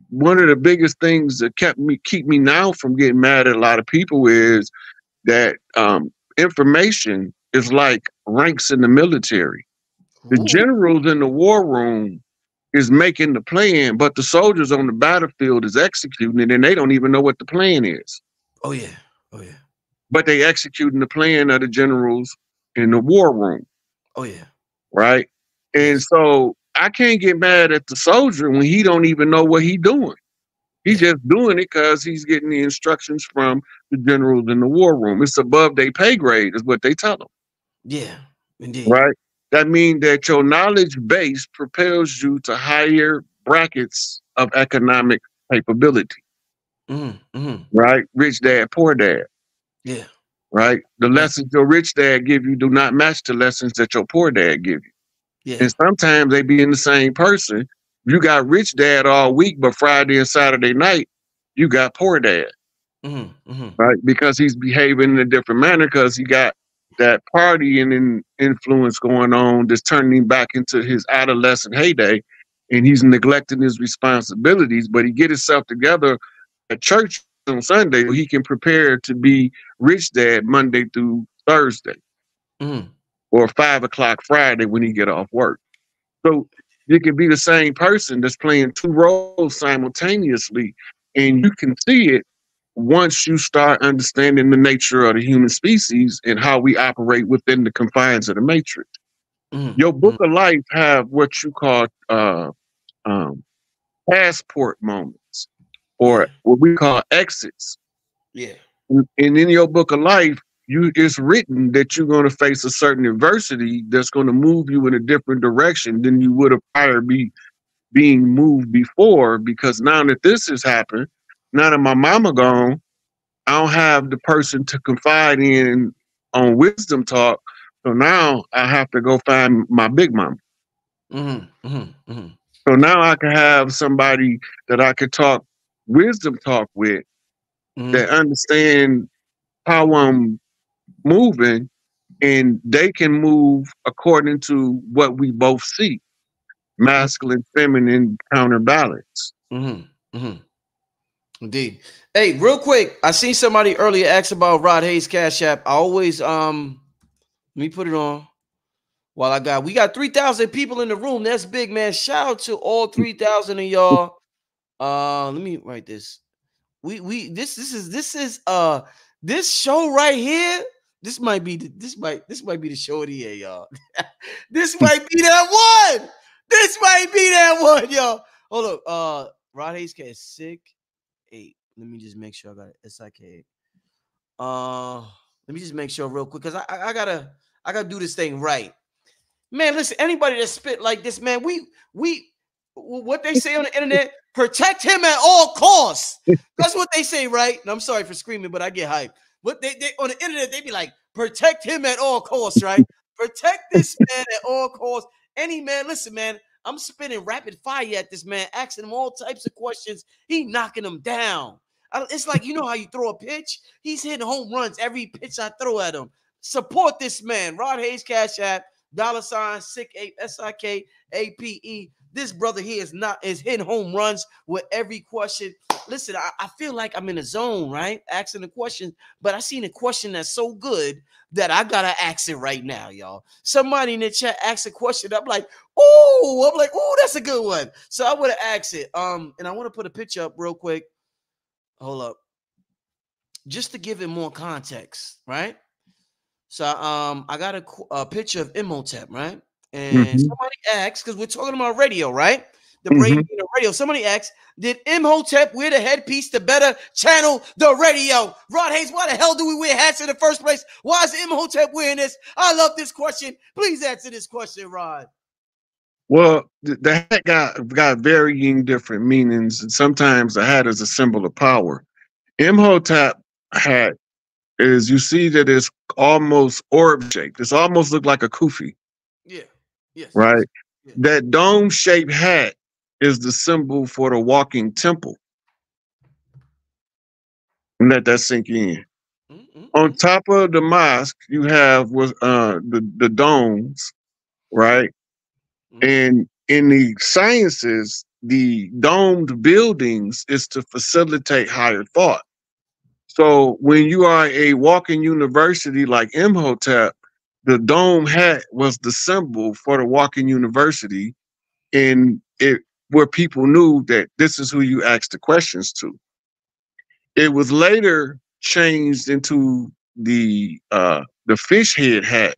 one of the biggest things that keep me now from getting mad at a lot of people is that information is like ranks in the military. The Ooh. generals in the war room is making the plan, but the soldiers on the battlefield is executing it, and they don't even know what the plan is. Oh yeah. Oh yeah. but they executing the plan of the generals in the war room. Oh yeah. Right. And Yes. so I can't get mad at the soldier when he don't even know what he doing. He's Yeah. just doing it because he's getting the instructions from the generals in the war room. It's above their pay grade, is what they tell them. Yeah. Indeed. Right. That means that your knowledge base propels you to higher brackets of economic capability. Right. Rich dad, poor dad. Yeah. Right. The lessons your rich dad give you do not match the lessons that your poor dad give you. Yeah. And sometimes they be in the same person. You got rich dad all week, but Friday and Saturday night, you got poor dad. Right? Because he's behaving in a different manner because he got that party and influence going on that's turning him back into his adolescent heyday. And he's neglecting his responsibilities, but he get himself together at church on Sunday so he can prepare to be rich dad Monday through Thursday. Or 5 o'clock Friday when he get off work. So you can be the same person that's playing two roles simultaneously, and you can see it once you start understanding the nature of the human species and how we operate within the confines of the matrix. Your book of life have what you call passport moments, or what we call exits. Yeah. And in your book of life, it's written that you're going to face a certain adversity that's going to move you in a different direction than you would have prior being moved before. Because now that this has happened, now that my mama gone, I don't have the person to confide in on wisdom talk. So now I have to go find my big mama. So now I can have somebody that I could talk wisdom talk with that understand how I'm moving, and they can move according to what we both see, masculine, feminine counterbalance. Indeed. Hey, real quick, I seen somebody earlier ask about Rod Hayes Cash App. I always let me put it on while we got 3,000 people in the room. That's big, man. Shout out to all 3,000 of y'all. Let me write this. This is this show right here. This might be the show of the year, y'all. This might be that one. This might be that one, y'all. Hold up. Rod Hayes Cash sick 8. Let me just make sure I got it. SIK. Let me just make sure real quick because I gotta do this thing right. Man, listen, anybody that spit like this, man, we what they say on the internet, protect him at all costs. That's what they say, right? And I'm sorry for screaming, but I get hyped. What they on the internet, they be like, protect him at all costs, right? Protect this man at all costs. Any man, listen, man, I'm spitting rapid fire at this man, asking him all types of questions. He knocking them down. It's like, you know how you throw a pitch? He's hitting home runs every pitch I throw at him. Support this man. Rod Hayes Cash App, $ SIK8SIKAPE. This brother here is hitting home runs with every question. Listen, I feel like I'm in a zone, right? Asking the question, but I seen a question that's so good that I gotta ask it right now, y'all. Somebody in the chat asked a question. I'm like, oh, that's a good one. So I would have asked it. And I want to put a picture up real quick. Hold up. Just to give it more context, right? So I got a picture of Imhotep, right? And somebody asked, because we're talking about radio, right? The Brave radio. Somebody asked, did Imhotep wear the headpiece to better channel the radio? Rod Hayes, why the hell do we wear hats in the first place? Why is Imhotep wearing this? I love this question. Please answer this question, Rod. Well, the hat got varying different meanings, and sometimes the hat is a symbol of power. Imhotep hat is, you see that it's almost orb shaped. It's almost look like a kufi. Yeah. Yes. Right. Yes. That dome shaped hat is the symbol for the walking temple. Let that sink in. On top of the mosque, you have the domes, right? And in the sciences, the domed buildings is to facilitate higher thought. So when you are a walking university like Imhotep, the dome hat was the symbol for the walking university, and it where people knew that this is who you ask the questions to. It was later changed into the fish head hat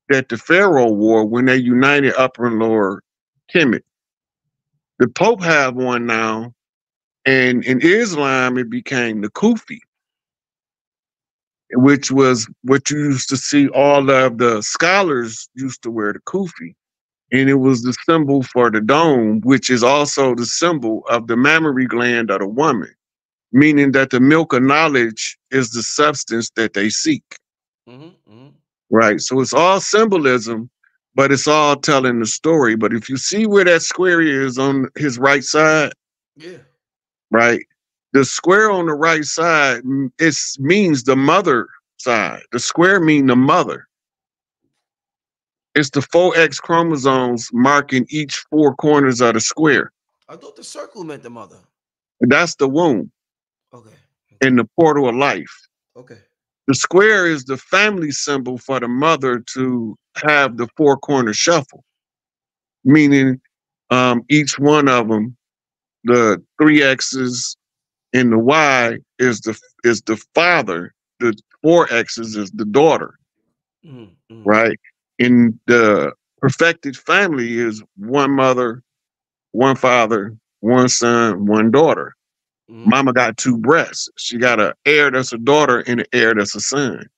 that the Pharaoh wore when they united Upper and Lower Kemet. The Pope have one now, and in Islam it became the kufi, which was what you used to see all of the scholars used to wear, the kufi. And it was the symbol for the dome, which is also the symbol of the mammary gland of the woman, meaning that the milk of knowledge is the substance that they seek. Right. So it's all symbolism, but it's all telling the story. But if you see where that square is on his right side, yeah, right, the square on the right side, it means the mother side. The square mean the mother. It's the 4X chromosomes marking each four corners of the square. I thought the circle meant the mother. That's the womb. Okay. And the portal of life. Okay. The square is the family symbol for the mother to have the four corner shuffle, meaning each one of them, the 3 X's and the Y is the father. The 4 X's is the daughter, right? And the perfected family is one mother, one father, one son, one daughter. Mama got 2 breasts. She got an heir that's a daughter and an heir that's a son.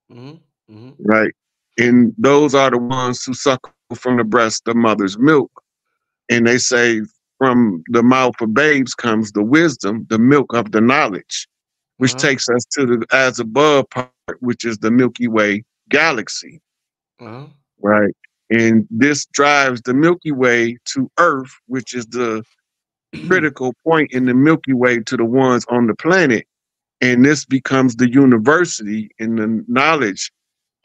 Right. And those are the ones who suckle from the breast the mother's milk. And they say from the mouth of babes comes the wisdom, the milk of the knowledge, which takes us to the as above part, which is the Milky Way galaxy. Right. And this drives the Milky Way to Earth, which is the critical point in the Milky Way to the ones on the planet. And this becomes the university in the knowledge.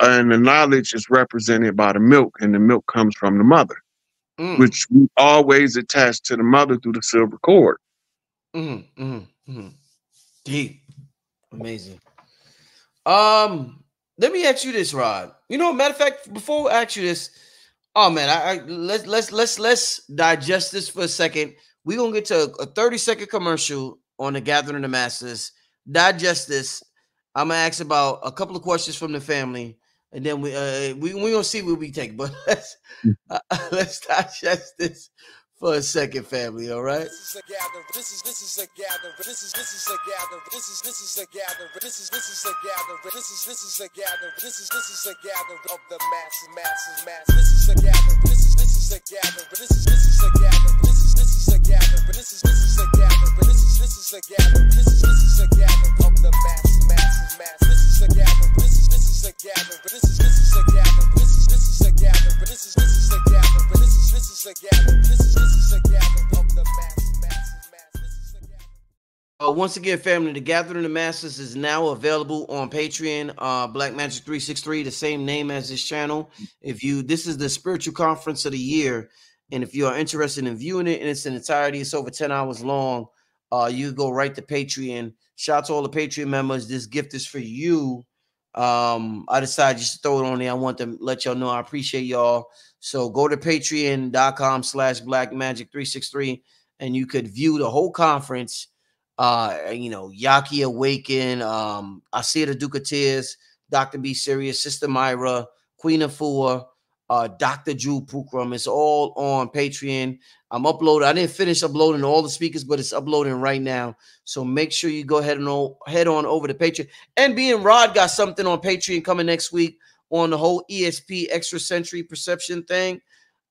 And the knowledge is represented by the milk, and the milk comes from the mother, which we always attach to the mother through the silver cord. Deep. Amazing. Let me ask you this, Rod. You know, matter of fact, before I ask you this, oh man, let's digest this for a second. We're gonna get to a 30-second commercial on the Gathering of the Masses. Digest this. I'm gonna ask about a couple of questions from the family, and then we gonna see where we take. But let's digest this for a second, family. All right. This is a gathering. This is a gathering. This is a gathering. This is a gathering. This is a gathering. This is a gathering. This is a gathering of the masses. This is a gathering. This is a gathering. This is a gathering. This is a gathering. This is a gathering. This is a gathering. This is a gathering of the masses. This is a gathering. This is a gathering. This is a gathering. This is a gathering. This is a gathering. This is a gathering. This is a gathering of the masses. Once again, family, the Gathering of the Masses is now available on Patreon. Black Magic 363, the same name as this channel. This is the spiritual conference of the year, and if you are interested in viewing it in its entirety, it's over 10 hours long. You go right to Patreon. Shout out to all the Patreon members. This gift is for you. I decided just to throw it on there. I want to let y'all know I appreciate y'all. So go to patreon.com/blackmagic363 and you could view the whole conference. Yaki Awaken, Asir the Duke of Tears, Dr. B Serious, Sister Myra, Queen of Four, Dr. Drew Pukram. It's all on Patreon. I'm uploading. I didn't finish uploading all the speakers, but it's uploading right now. So make sure you go ahead and head on over to Patreon. And being Rod got something on Patreon coming next week on the whole ESP extrasensory perception thing.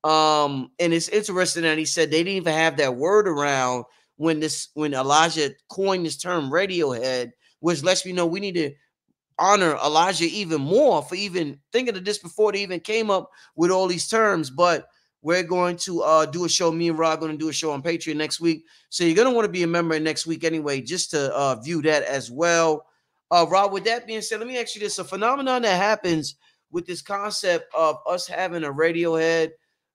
And it's interesting that he said they didn't even have that word around when Elijah coined this term Radiohead, which lets me know we need to honor Elijah even more for even thinking of this before they even came up with all these terms. But we're going to do a show. Me and Rod are going to do a show on Patreon next week. So you're going to want to be a member next week anyway, just to view that as well. Rod, with that being said, let me ask you this. A phenomenon that happens with this concept of us having a Radiohead,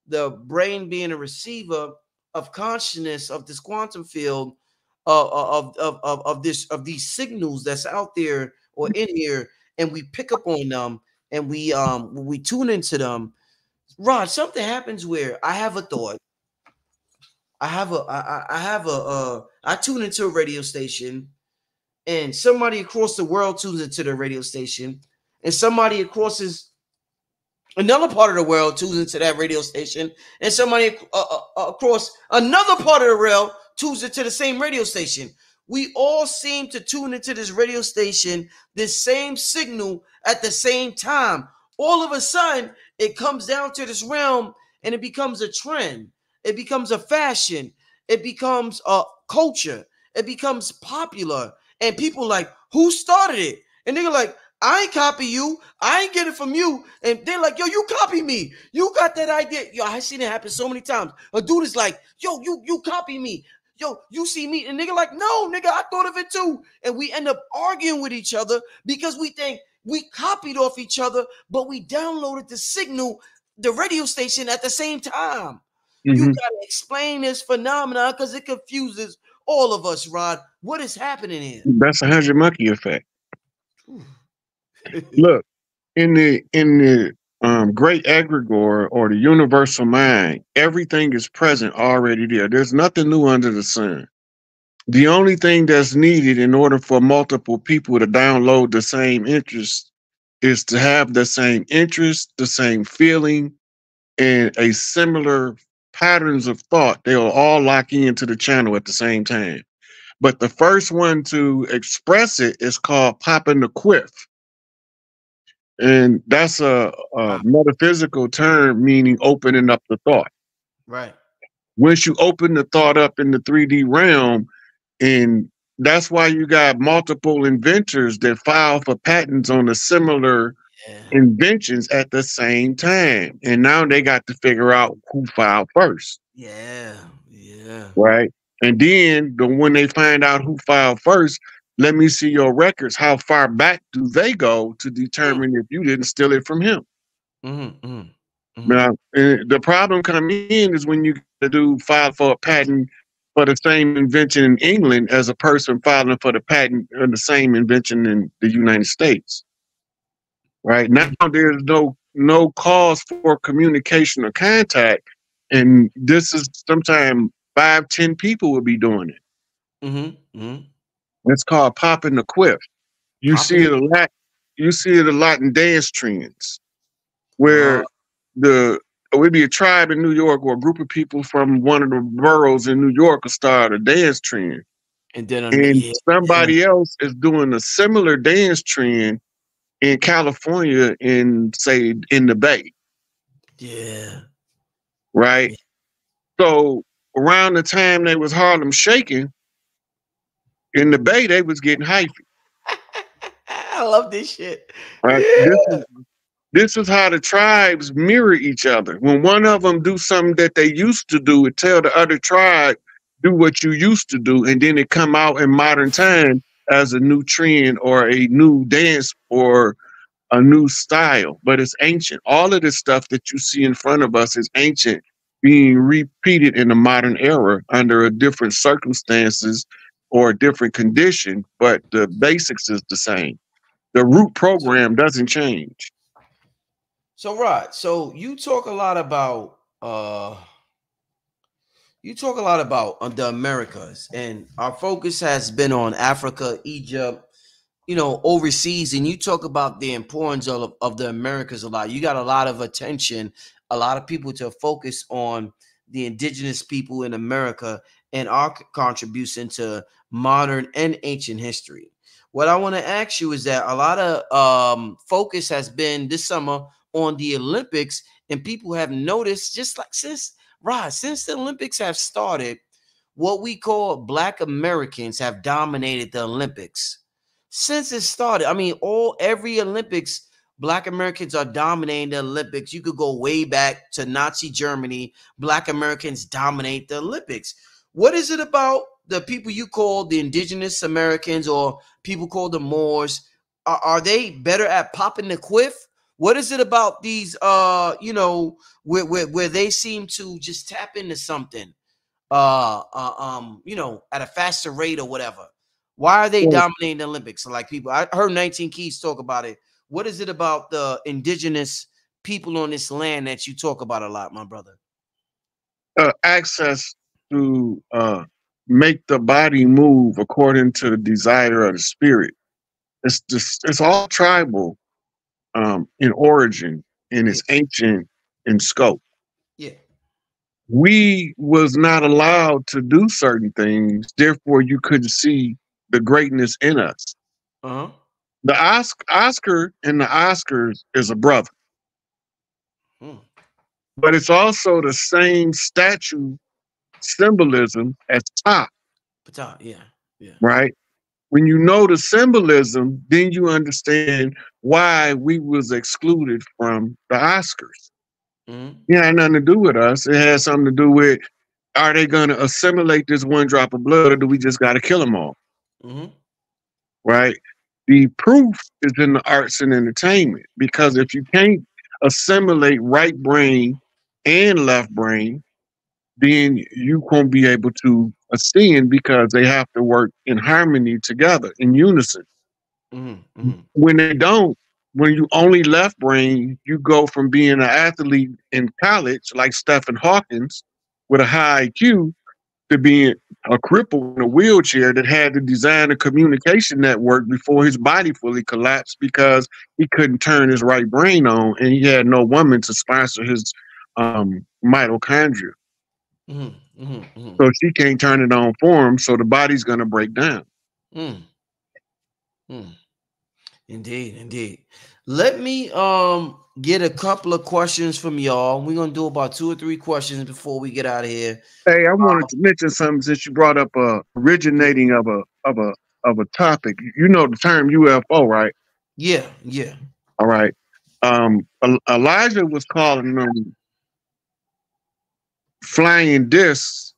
the brain being a receiver of consciousness of this quantum field of these signals that's out there or in here, and we pick up on them and we tune into them. Rod, something happens where I have a thought. I tune into a radio station and somebody across the world tunes into the radio station, and somebody across another part of the world tunes into that radio station, and somebody across another part of the world tunes into the same radio station. We all seem to tune into this radio station, this same signal at the same time. All of a sudden, it comes down to this realm and it becomes a trend. It becomes a fashion. It becomes a culture. It becomes popular. And people like, who started it? And they're like, I ain't copy you. I ain't get it from you. And they're like, yo, you copy me. You got that idea. Yo, I seen it happen so many times. A dude is like, yo, you copy me. Yo, you see me. And nigga like, no, nigga, I thought of it too. And we end up arguing with each other because we think we copied off each other, but we downloaded the signal, the radio station at the same time. You got to explain this phenomenon because it confuses all of us, Rod. What is happening here? That's a 100 monkey effect. Look, in the great egregore or the universal mind, everything is present already there. There's nothing new under the sun. The only thing that's needed in order for multiple people to download the same interest is to have the same interest, the same feeling, and a similar patterns of thought. They'll all lock into the channel at the same time. But the first one to express it is called popping the quiff. And that's a metaphysical term meaning opening up the thought. Right. Once you open the thought up in the 3D realm, and that's why you got multiple inventors that file for patents on the similar inventions at the same time. And now they got to figure out who filed first. Yeah. Right. And then when they find out who filed first, let me see your records. How far back do they go to determine if you didn't steal it from him? Now, the problem coming in is when you file for a patent for the same invention in England as a person filing for the patent on the same invention in the United States. Right now, there's no cause for communication or contact, and this is sometimes 5-10 people will be doing it. It's called popping the quiff. You see it a lot. You see it a lot in dance trends, where it would be a tribe in New York or a group of people from one of the boroughs in New York will start a dance trend, and then somebody else is doing a similar dance trend in California, say in the Bay. Yeah. Right. Yeah. So around the time they was Harlem shaking, in the Bay they was getting hyphy. I love this shit. Right. Yeah. This is how the tribes mirror each other. When one of them do something that they used to do, it tell the other tribe, do what you used to do, and then it come out in modern time as a new trend or a new dance or a new style, but it's ancient. All of this stuff that you see in front of us is ancient, being repeated in the modern era under a different circumstances or a different condition, but the basics is the same. The root program doesn't change. So, Rod, so you talk a lot about the Americas, and our focus has been on Africa, Egypt, overseas, and you talk about the importance of the Americas a lot. You got a lot of attention, a lot of people to focus on the indigenous people in America and our contribution to modern and ancient history. What I want to ask you is that a lot of focus has been this summer on the Olympics, and people have noticed, just like since the Olympics have started, what we call Black Americans have dominated the Olympics. Since it started, I mean, every Olympics, Black Americans are dominating the Olympics. You could go way back to Nazi Germany. Black Americans dominate the Olympics. What is it about the people you call the indigenous Americans or people called the Moors? Are they better at popping the quiff? What is it about these, where they seem to just tap into something, at a faster rate or whatever? Why are they dominating the Olympics? Like people, I heard 19 Keys talk about it. What is it about the indigenous people on this land that you talk about a lot, my brother? Access to make the body move according to the desire of the spirit. It's all tribal in origin, and Yeah. it's ancient in scope. Yeah. We was not allowed to do certain things, therefore you couldn't see the greatness in us. Uh-huh. The Oscar and the Oscars is a brother, Mm. but it's also the same statue symbolism as top, Pata, yeah. Yeah. right? When you know the symbolism, then you understand why we was excluded from the Oscars. Mm-hmm. It had nothing to do with us. It had something to do with, are they going to assimilate this one drop of blood, or do we just got to kill them all? Mm-hmm. Right? The proof is in the arts and entertainment, because if you can't assimilate right brain and left brain, then you won't be able to ascend, because they have to work in harmony together in unison. Mm-hmm. Mm-hmm. When they don't, when you only left brain, you go from being an athlete in college like Stephen Hawkins with a high IQ to being a cripple in a wheelchair that had to design a communication network before his body fully collapsed, because he couldn't turn his right brain on, and he had no woman to sponsor his mitochondria. Mm-hmm. Mm-hmm. So she can't turn it on for him, so the body's going to break down. Mm. Mm. Indeed, indeed. Let me get a couple of questions from y'all. We're gonna do about 2 or 3 questions before we get out of here. Hey, I wanted to mention something since you brought up originating of a topic. You know the term UFO, right? Yeah, yeah. All right. Elijah was calling them flying discs,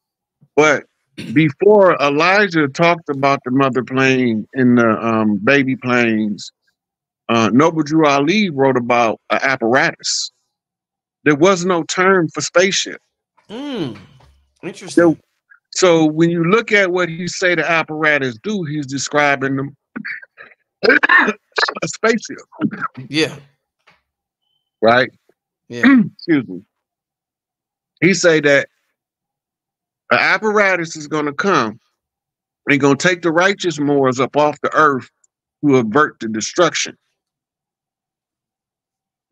but before Elijah talked about the mother plane and the baby planes, Noble Drew Ali wrote about an apparatus. There was no term for spaceship. Mm. There, Interesting. so when you look at what he say the apparatus do, he's describing them a spaceship, Yeah, right? yeah. Excuse me. He say that an apparatus is going to come. They're going to take the righteous Moors up off the earth to avert the destruction.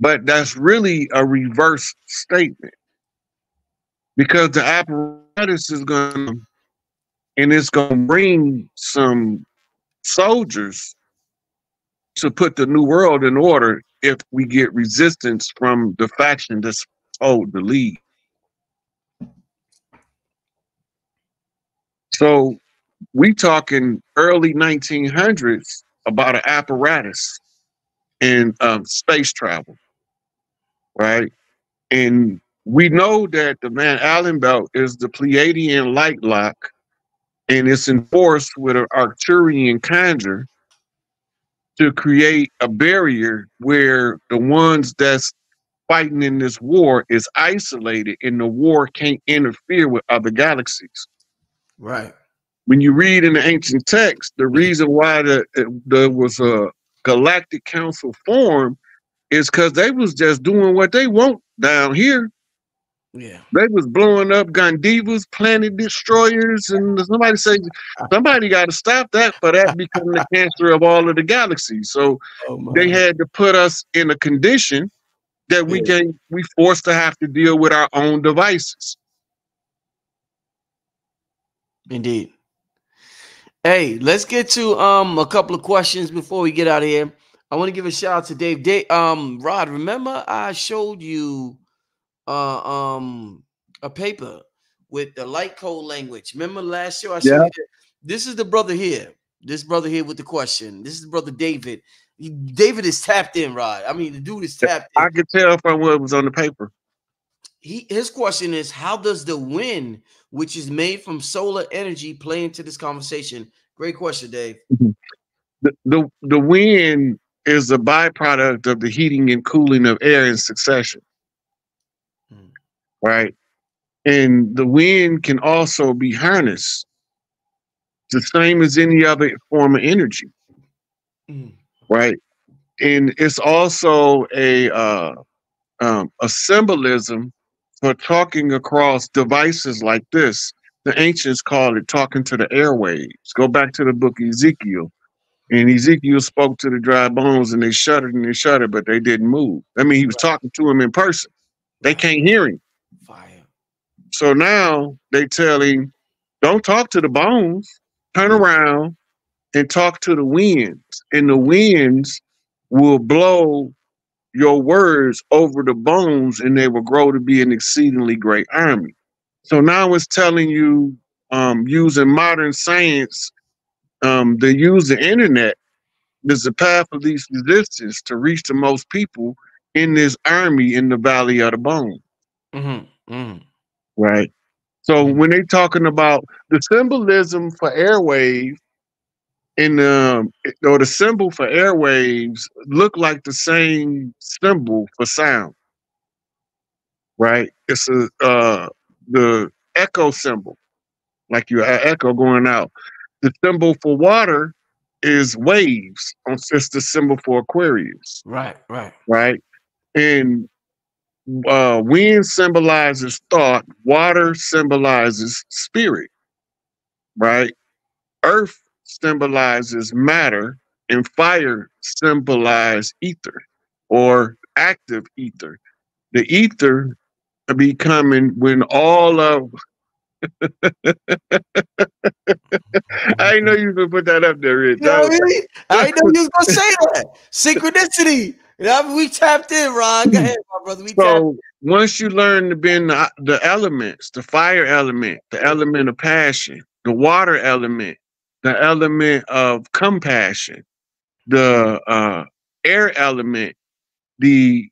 But that's really a reverse statement, because the apparatus is going to, and it's going to bring some soldiers to put the new world in order if we get resistance from the faction that's told to lead. So we talking early 1900s about an apparatus and space travel, right? And we know that the Van Allen belt is the Pleiadian light lock, and it's enforced with an Arcturian conjure to create a barrier where the ones that's fighting in this war is isolated, and the war can't interfere with other galaxies. Right. When you read in the ancient text, the reason why there was a galactic council formed is because they was just doing what they want down here. Yeah. They was blowing up Gandivas, planet destroyers, and somebody said somebody got to stop that, for that becoming the cancer of all of the galaxies. So Oh they my. had to put us in a condition that Yeah. we forced to have to deal with our own devices. Indeed. Hey, let's get to a couple of questions before we get out of here. I want to give a shout out to Dave. Rod, remember I showed you a paper with the light code language. Remember last show I showed Yeah. you that? This is the brother here. This brother here with the question. This is brother David. David is tapped in, Rod. I mean, the dude is tapped in. I could tell from what was on the paper. His question is, how does the wind, which is made from solar energy, play into this conversation? Great question, Dave. The wind is a byproduct of the heating and cooling of air in succession, right? And the wind can also be harnessed, the same as any other form of energy, right? And it's also a symbolism for talking across devices like this. The ancients called it talking to the airwaves. Go back to the book of Ezekiel. And Ezekiel spoke to the dry bones and they shuddered, but they didn't move. I mean, he was talking to him in person. They can't hear him. Fire. So now they tell him, don't talk to the bones. Turn around and talk to the winds. And the winds will blow your words over the bones and they will grow to be an exceedingly great army. So now it's telling you, using modern science, they use the internet as the path of least resistance to reach the most people in this army in the Valley of the Bones. Right. So when they're talking about the symbolism for airwaves or the symbol for airwaves look like the same symbol for sound. Right. It's the echo symbol, like your echo going out. The symbol for water is waves. It's the symbol for Aquarius. Right. And wind symbolizes thought, water symbolizes spirit, right? Earth symbolizes matter, and fire symbolizes ether or active ether. The ether be coming when all of I didn't know you could put that up there, Rich. You know what I mean? I didn't know you was gonna say that. Synchronicity. You know, we tapped in, Ron. Go ahead, my brother. So once you learn to bend the elements, the fire element, the element of passion, the water element, the element of compassion, the air element, the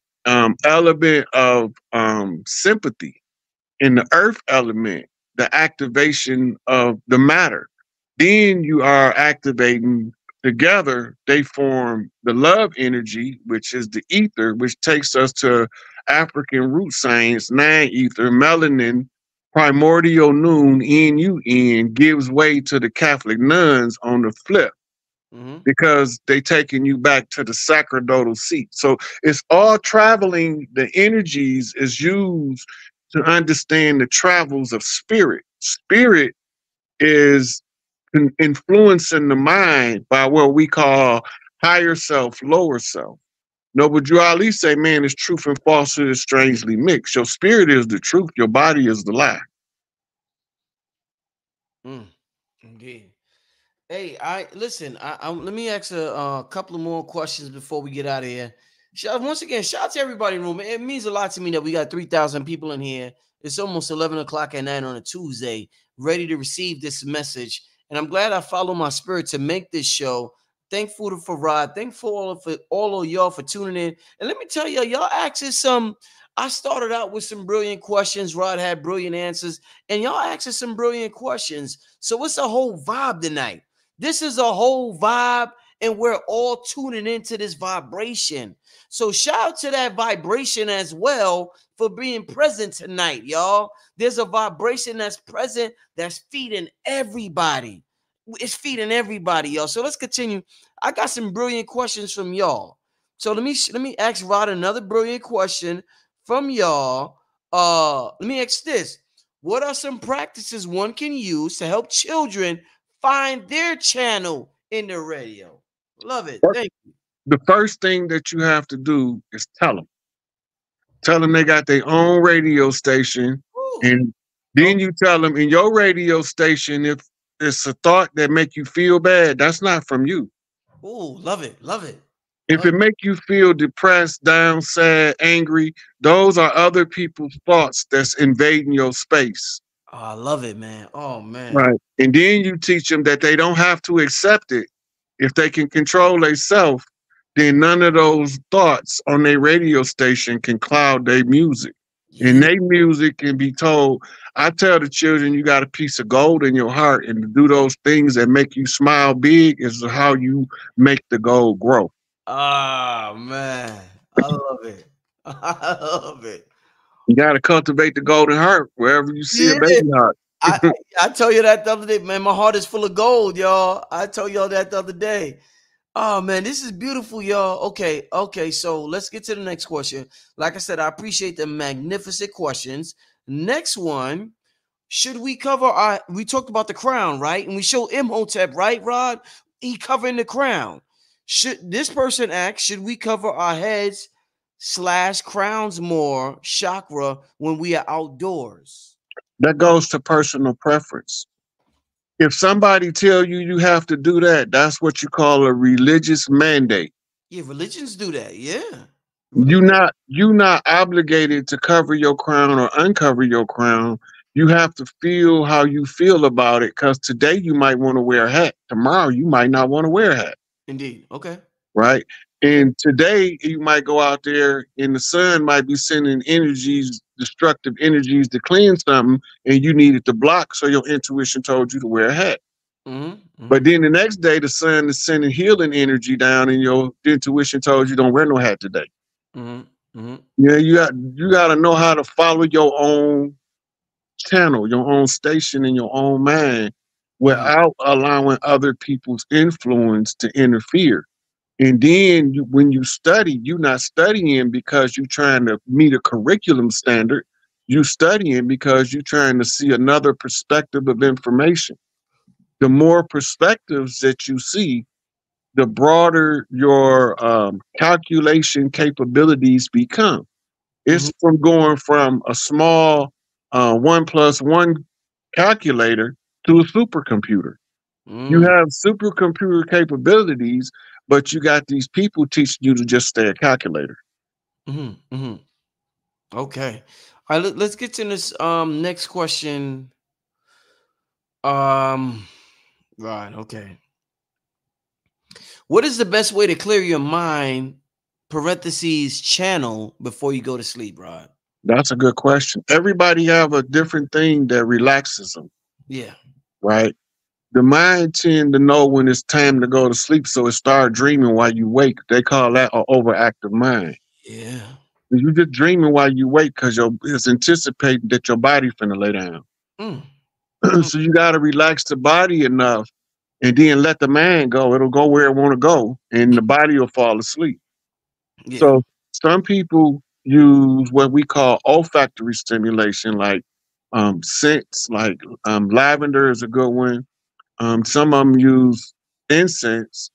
element of sympathy, and the earth element, the activation of the matter. Then you are activating together, they form the love energy, which is the ether, which takes us to African root science, 9 ether, melanin, primordial noon, NUN, gives way to the Catholic nuns on the flip. Because they taking you back to the sacerdotal seat. So it's all traveling. The energies is used to understand the travels of spirit. Spirit is influencing the mind by what we call higher self, lower self. Noble Drew Ali say, man, is truth and falsehood is strangely mixed. Your spirit is the truth. Your body is the lie. Indeed. Hey, listen. Let me ask a couple of more questions before we get out of here. Once again, shout out to everybody in the room. It means a lot to me that we got 3,000 people in here. It's almost 11 o'clock at night on a Tuesday, ready to receive this message. And I'm glad I follow my spirit to make this show. Thankful for Rod. Thankful for all of y'all for tuning in. And let me tell y'all asking some. I started out with some brilliant questions. Rod had brilliant answers. And y'all asking some brilliant questions. So it's a whole vibe tonight. This is a whole vibe, and we're all tuning into this vibration. So shout out to that vibration as well for being present tonight, y'all. There's a vibration that's present that's feeding everybody. It's feeding everybody, y'all. So let's continue. I got some brilliant questions from y'all. So let me ask Rod another brilliant question from y'all. Let me ask this. What are some practices one can use to help children find their channel in the radio? Love it. Thank you. The first thing that you have to do is tell them. Tell them they got their own radio station. Ooh. And then you tell them in your radio station, if it's a thought that make you feel bad, that's not from you. Oh, love it. Love it. If it make you feel depressed, down, sad, angry, those are other people's thoughts that's invading your space. Oh, I love it, man. Oh, man. Right. And then you teach them that they don't have to accept it. If they can control themselves, then none of those thoughts on their radio station can cloud their music. Yeah. And their music can be told. I tell the children, you got a piece of gold in your heart, and to do those things that make you smile big is how you make the gold grow. Oh, man. I love it. I love it. You got to cultivate the golden heart wherever you see a baby heart. I told you that the other day, man. My heart is full of gold, y'all. I told y'all that the other day. Oh, man, this is beautiful, y'all. Okay. So let's get to the next question. Like I said, I appreciate the magnificent questions. Next one. should we cover our? We talked about the crown, right? And we show Imhotep, right, Rod? He covering the crown. Should this person ask? Should we cover our heads slash crowns more chakra when we are outdoors? That goes to personal preference. If somebody tell you you have to do that, that's what you call a religious mandate. Yeah, religions do that. Yeah. You not obligated to cover your crown or uncover your crown. You have to feel how you feel about it, because today you might want to wear a hat. Tomorrow you might not want to wear a hat. Indeed. Okay. Right? Okay. And today you might go out there and the sun might be sending energies, destructive energies to cleanse something, and you needed to block, so your intuition told you to wear a hat. But then the next day the sun is sending healing energy down, and your intuition told you don't wear no hat today. Yeah, you got to know how to follow your own channel, your own station in your own mind without allowing other people's influence to interfere. And then when you study, you're not studying because you're trying to meet a curriculum standard. You're studying because you're trying to see another perspective of information. The more perspectives that you see, the broader your calculation capabilities become. It's from going from a small 1+1 calculator to a supercomputer. You have supercomputer capabilities, but you got these people teaching you to just stay a calculator. Okay. All right, let's get to this next question. Right, okay. What is the best way to clear your mind, parentheses, channel, before you go to sleep, Rod? That's a good question. Everybody have a different thing that relaxes them. Yeah. Right? The mind tend to know when it's time to go to sleep, so it start dreaming while you wake. They call that an overactive mind. Yeah. You just dreaming while you wake because it's anticipating that your body finna lay down. So you got to relax the body enough, and then let the mind go. It'll go where it want to go, and the body will fall asleep. Yeah. So some people use what we call olfactory stimulation, like scents, like lavender is a good one. Some of them use incense.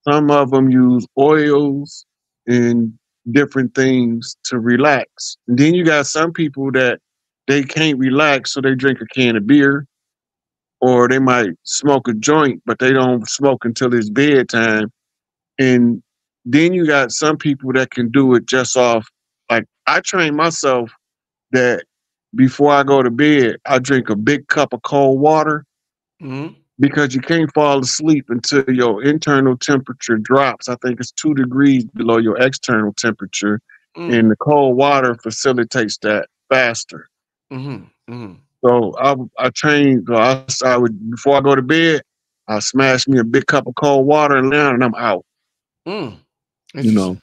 Some of them use oils and different things to relax. And then you got some people that they can't relax, so they drink a can of beer, or they might smoke a joint, but they don't smoke until it's bedtime. And then you got some people that can do it just off. Like I train myself that before I go to bed, I drink a big cup of cold water, because you can't fall asleep until your internal temperature drops. I think it's 2 degrees below your external temperature, and the cold water facilitates that faster. So I train. I would, before I go to bed, I smash me a big cup of cold water and lay down, and I'm out. You know.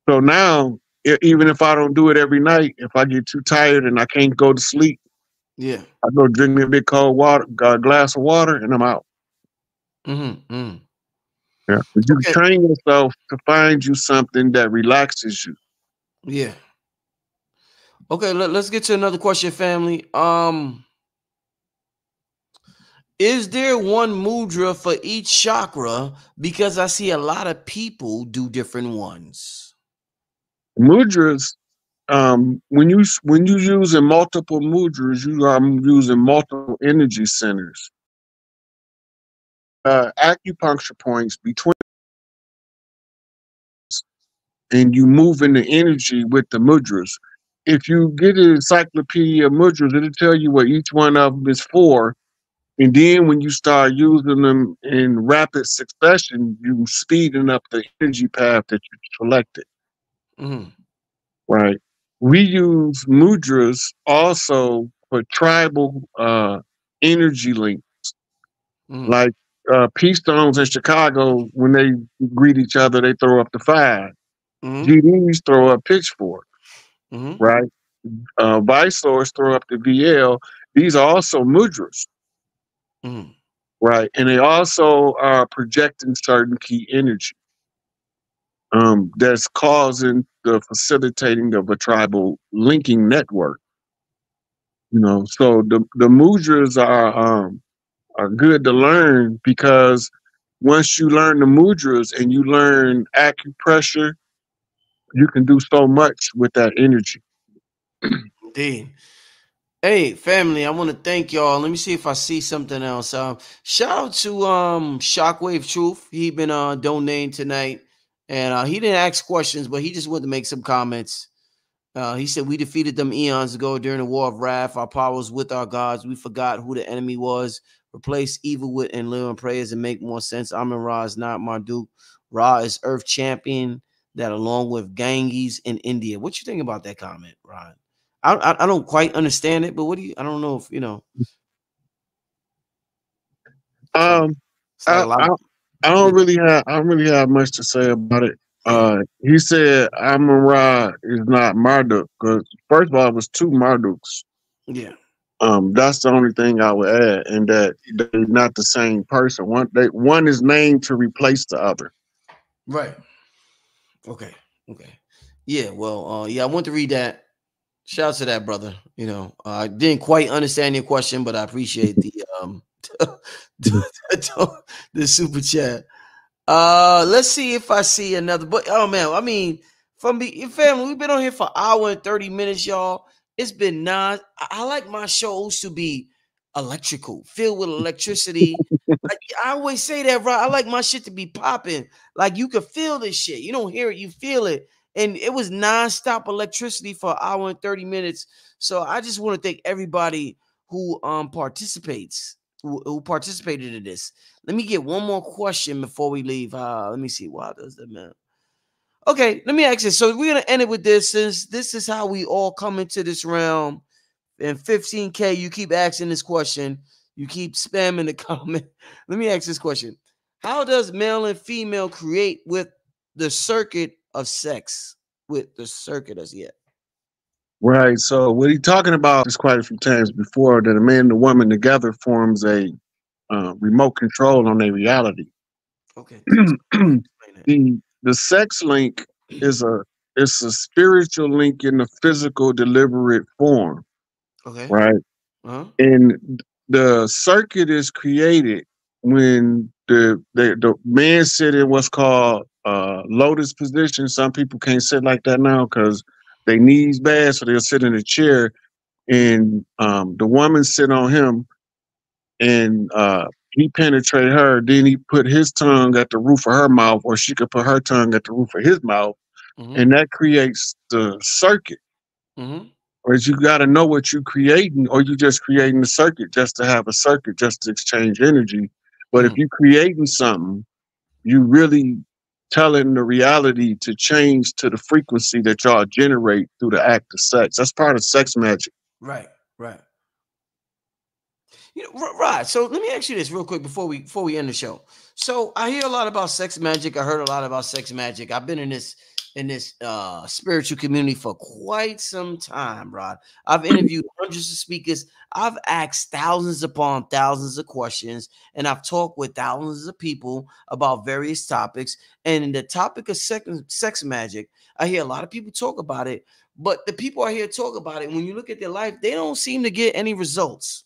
So now, even if I don't do it every night, if I get too tired and I can't go to sleep, yeah, I go drink me a big cold water, a glass of water, and I'm out. Yeah, but you train yourself to find you something that relaxes you. Yeah. Okay, let's get to another question, family. Is there one mudra for each chakra? Because I see a lot of people do different ones. Mudras, when you using multiple mudras, you are using multiple energy centers. Acupuncture points between, and you move in the energy with the mudras. If you get an encyclopedia of mudras, it'll tell you what each one of them is for. And then when you start using them in rapid succession, you speeding up the energy path that you selected. Right. We use mudras also for tribal energy links. Like Peace Stones in Chicago, when they greet each other, they throw up the 5. GDs throw up pitchfork. Right. Viceroys throw up the VL. These are also mudras. Right. And they also are projecting certain key energy that's causing the facilitating of a tribal linking network. So the mudras are good to learn because once you learn the mudras and you learn acupressure, you can do so much with that energy. Indeed. Hey, family, I want to thank y'all. Let me see if I see something else. Shout out to Shockwave Truth. He been donating tonight. And he didn't ask questions, but he just wanted to make some comments. He said, "We defeated them eons ago during the War of Wrath. Our power was with our gods. We forgot who the enemy was. Replace evil with and live in prayers and make more sense. Amun Ra is not Marduk. Ra is Earth champion that along with Ganges in India." What you think about that comment, Rod? I don't quite understand it, but what do you? I don't know if you know. Um, It's like I, a lot I of. I don't really have much to say about it. He said Amun Ra is not Marduk because first of all, it was two Marduks. Yeah. That's the only thing I would add, and that they're not the same person. One is named to replace the other. Right. Okay. Okay. Yeah. Well. Yeah. I want to read that. Shout out to that brother. I didn't quite understand your question, but I appreciate the the super chat. Let's see if I see another. But oh man, I mean, from the family, we've been on here for an hour and 30 minutes, y'all. It's been non. I like my shows to be electrical, filled with electricity. Like I always say that, right? I like my shit to be popping. Like you can feel this shit. You don't hear it, you feel it. And it was nonstop electricity for an hour and 30 minutes. So I just want to thank everybody who participates, who participated in this. Let me get one more question before we leave. Let me see. Why does that man? Okay, let me ask this. So we're gonna end it with this, since this is how we all come into this realm. And 15K, you keep asking this question. You keep spamming the comment. Let me ask this question. How does male and female create with the circuit of sex? With the circuit as yet. Right. So what he's talking about is quite a few times before that a man and a woman together forms a remote control on their reality. Okay. The sex link is it's a spiritual link in a physical deliberate form. Okay. Right. Uh-huh. And the circuit is created when the man sit in what's called lotus position. Some people can't sit like that now because they knees bad, so they'll sit in a chair, and the woman sit on him, and he penetrate her. Then he put his tongue at the roof of her mouth, or she could put her tongue at the roof of his mouth, and that creates the circuit. Or you got to know what you're creating, or you just creating the circuit just to have a circuit, just to exchange energy. But if you're creating something, you really telling the reality to change to the frequency that y'all generate through the act of sex. That's part of sex magic. Right. Right. Right. So let me ask you this real quick before we end the show. So I hear a lot about sex magic. I heard a lot about sex magic. I've been in this spiritual community for quite some time, Rod. I've interviewed hundreds of speakers. I've asked thousands upon thousands of questions, and I've talked with thousands of people about various topics. And in the topic of sex magic, I hear a lot of people talk about it, but the people I hear talk about it, when you look at their life, they don't seem to get any results.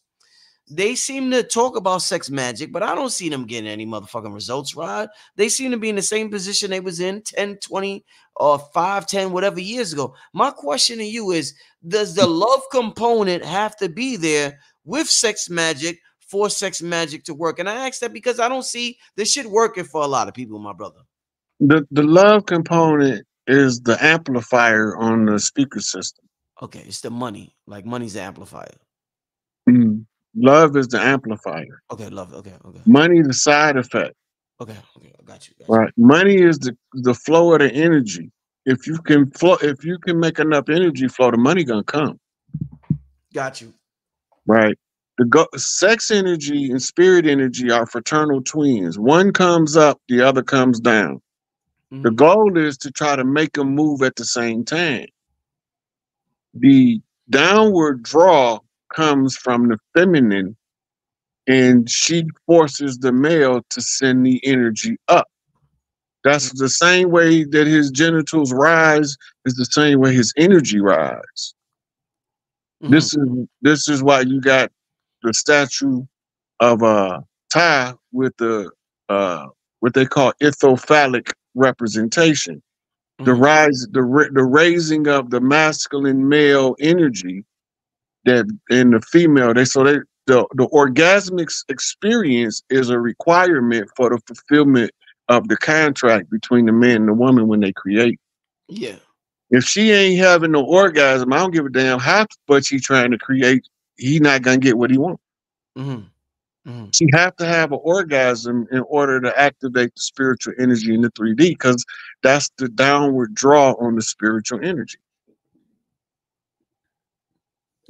They seem to talk about sex magic, but I don't see them getting any motherfucking results, Rod. They seem to be in the same position they was in 10, 20, or 5, 10, whatever years ago. My question to you is, does the love component have to be there with sex magic for sex magic to work? And I ask that because I don't see this shit working for a lot of people, my brother. The love component is the amplifier on the speaker system. Okay, it's the money. Like money's the amplifier. Love is the amplifier. Okay, love. Okay. Money the side effect. Okay, I got you. Right. Money is the flow of the energy. If you can make enough energy flow, the money gonna come. Got you. Right. Sex energy and spirit energy are fraternal twins. One comes up, the other comes down. The goal is to try to make them move at the same time. The downward draw comes from the feminine, and she forces the male to send the energy up. That's the same way that his genitals rise, is the same way his energy rise. Mm-hmm. This is why you got the statue of Ty with the uh what they call ithophallic representation. The Mm-hmm. rise, the raising of the masculine male energy that in the female. The orgasmic experience is a requirement for the fulfillment of the contract between the man and the woman when they create. Yeah. If she ain't having no orgasm, I don't give a damn how much he trying to create. He not gonna get what he wants. Mm-hmm. Mm-hmm. She have to have an orgasm in order to activate the spiritual energy in the 3D because that's the downward draw on the spiritual energy.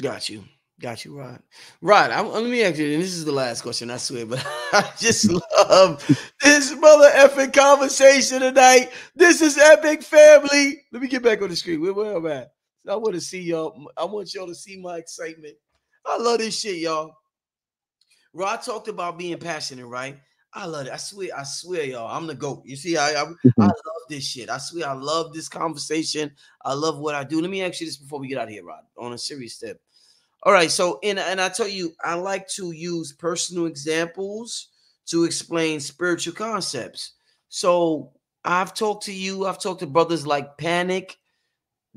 Got you. Got you, Rod. Rod, let me ask you, and this is the last question, I swear, but I just love this mother effing conversation tonight. This is Epic Family. Let me get back on the screen. Where I'm at. I want to see y'all. I want y'all to see my excitement. I love this shit, y'all. Rod talked about being passionate, right? I love it. I swear, y'all. I'm the GOAT. You see, I love this shit. I swear, I love this conversation. I love what I do. Let me ask you this before we get out of here, Rod, on a serious step. All right, so and I tell you, I like to use personal examples to explain spiritual concepts. So I've talked to you, I've talked to brothers like Panic,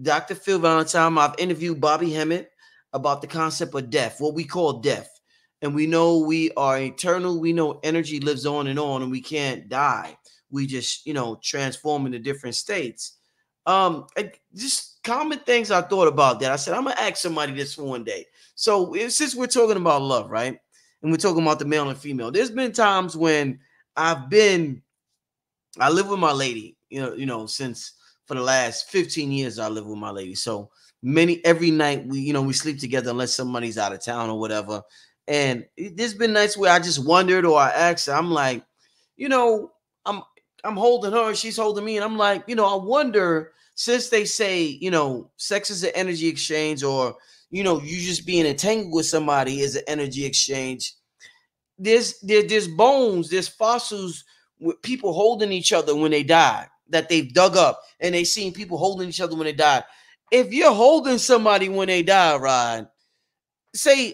Dr. Phil Valentine. I've interviewed Bobby Hemmett about the concept of death, what we call death. And we know we are eternal. We know energy lives on, and we can't die. We just, transform into different states. Just common things I thought about that. I said, I'm gonna ask somebody this one day. So since we're talking about love, right? And we're talking about the male and female, there's been times when I live with my lady, since for the last 15 years, I live with my lady. So every night we sleep together unless somebody's out of town or whatever. And there's been nights where I just wondered, or I asked her, I'm like, I'm holding her, she's holding me, and I'm like, I wonder, since they say, sex is an energy exchange, or you just being entangled with somebody is an energy exchange. There's bones, there's fossils with people holding each other when they die that they've dug up, and they seen people holding each other when they die. If you're holding somebody when they die, Rod, say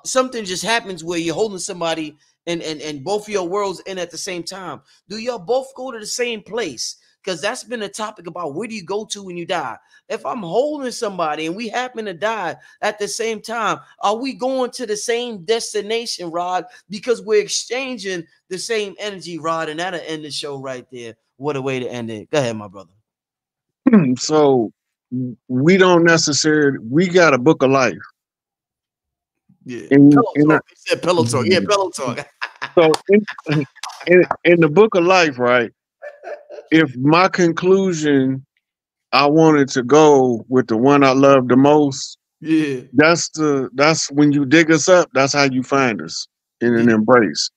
something just happens where you're holding somebody and both of your worlds in at the same time, do y'all both go to the same place? Because that's been a topic about where do you go to when you die. If I'm holding somebody and we happen to die at the same time, are we going to the same destination, Rod? Because we're exchanging the same energy, Rod, and that'll end the show right there. What a way to end it. Go ahead, my brother. So we don't necessarily, we got a book of life. Yeah. In, Pillow in a, talk. They said pillow talk. Yeah, pillow talk. so in the book of life, right? If my conclusion, I wanted to go with the one I love the most, Yeah. that's when you dig us up, that's how you find us in an Yeah. embrace.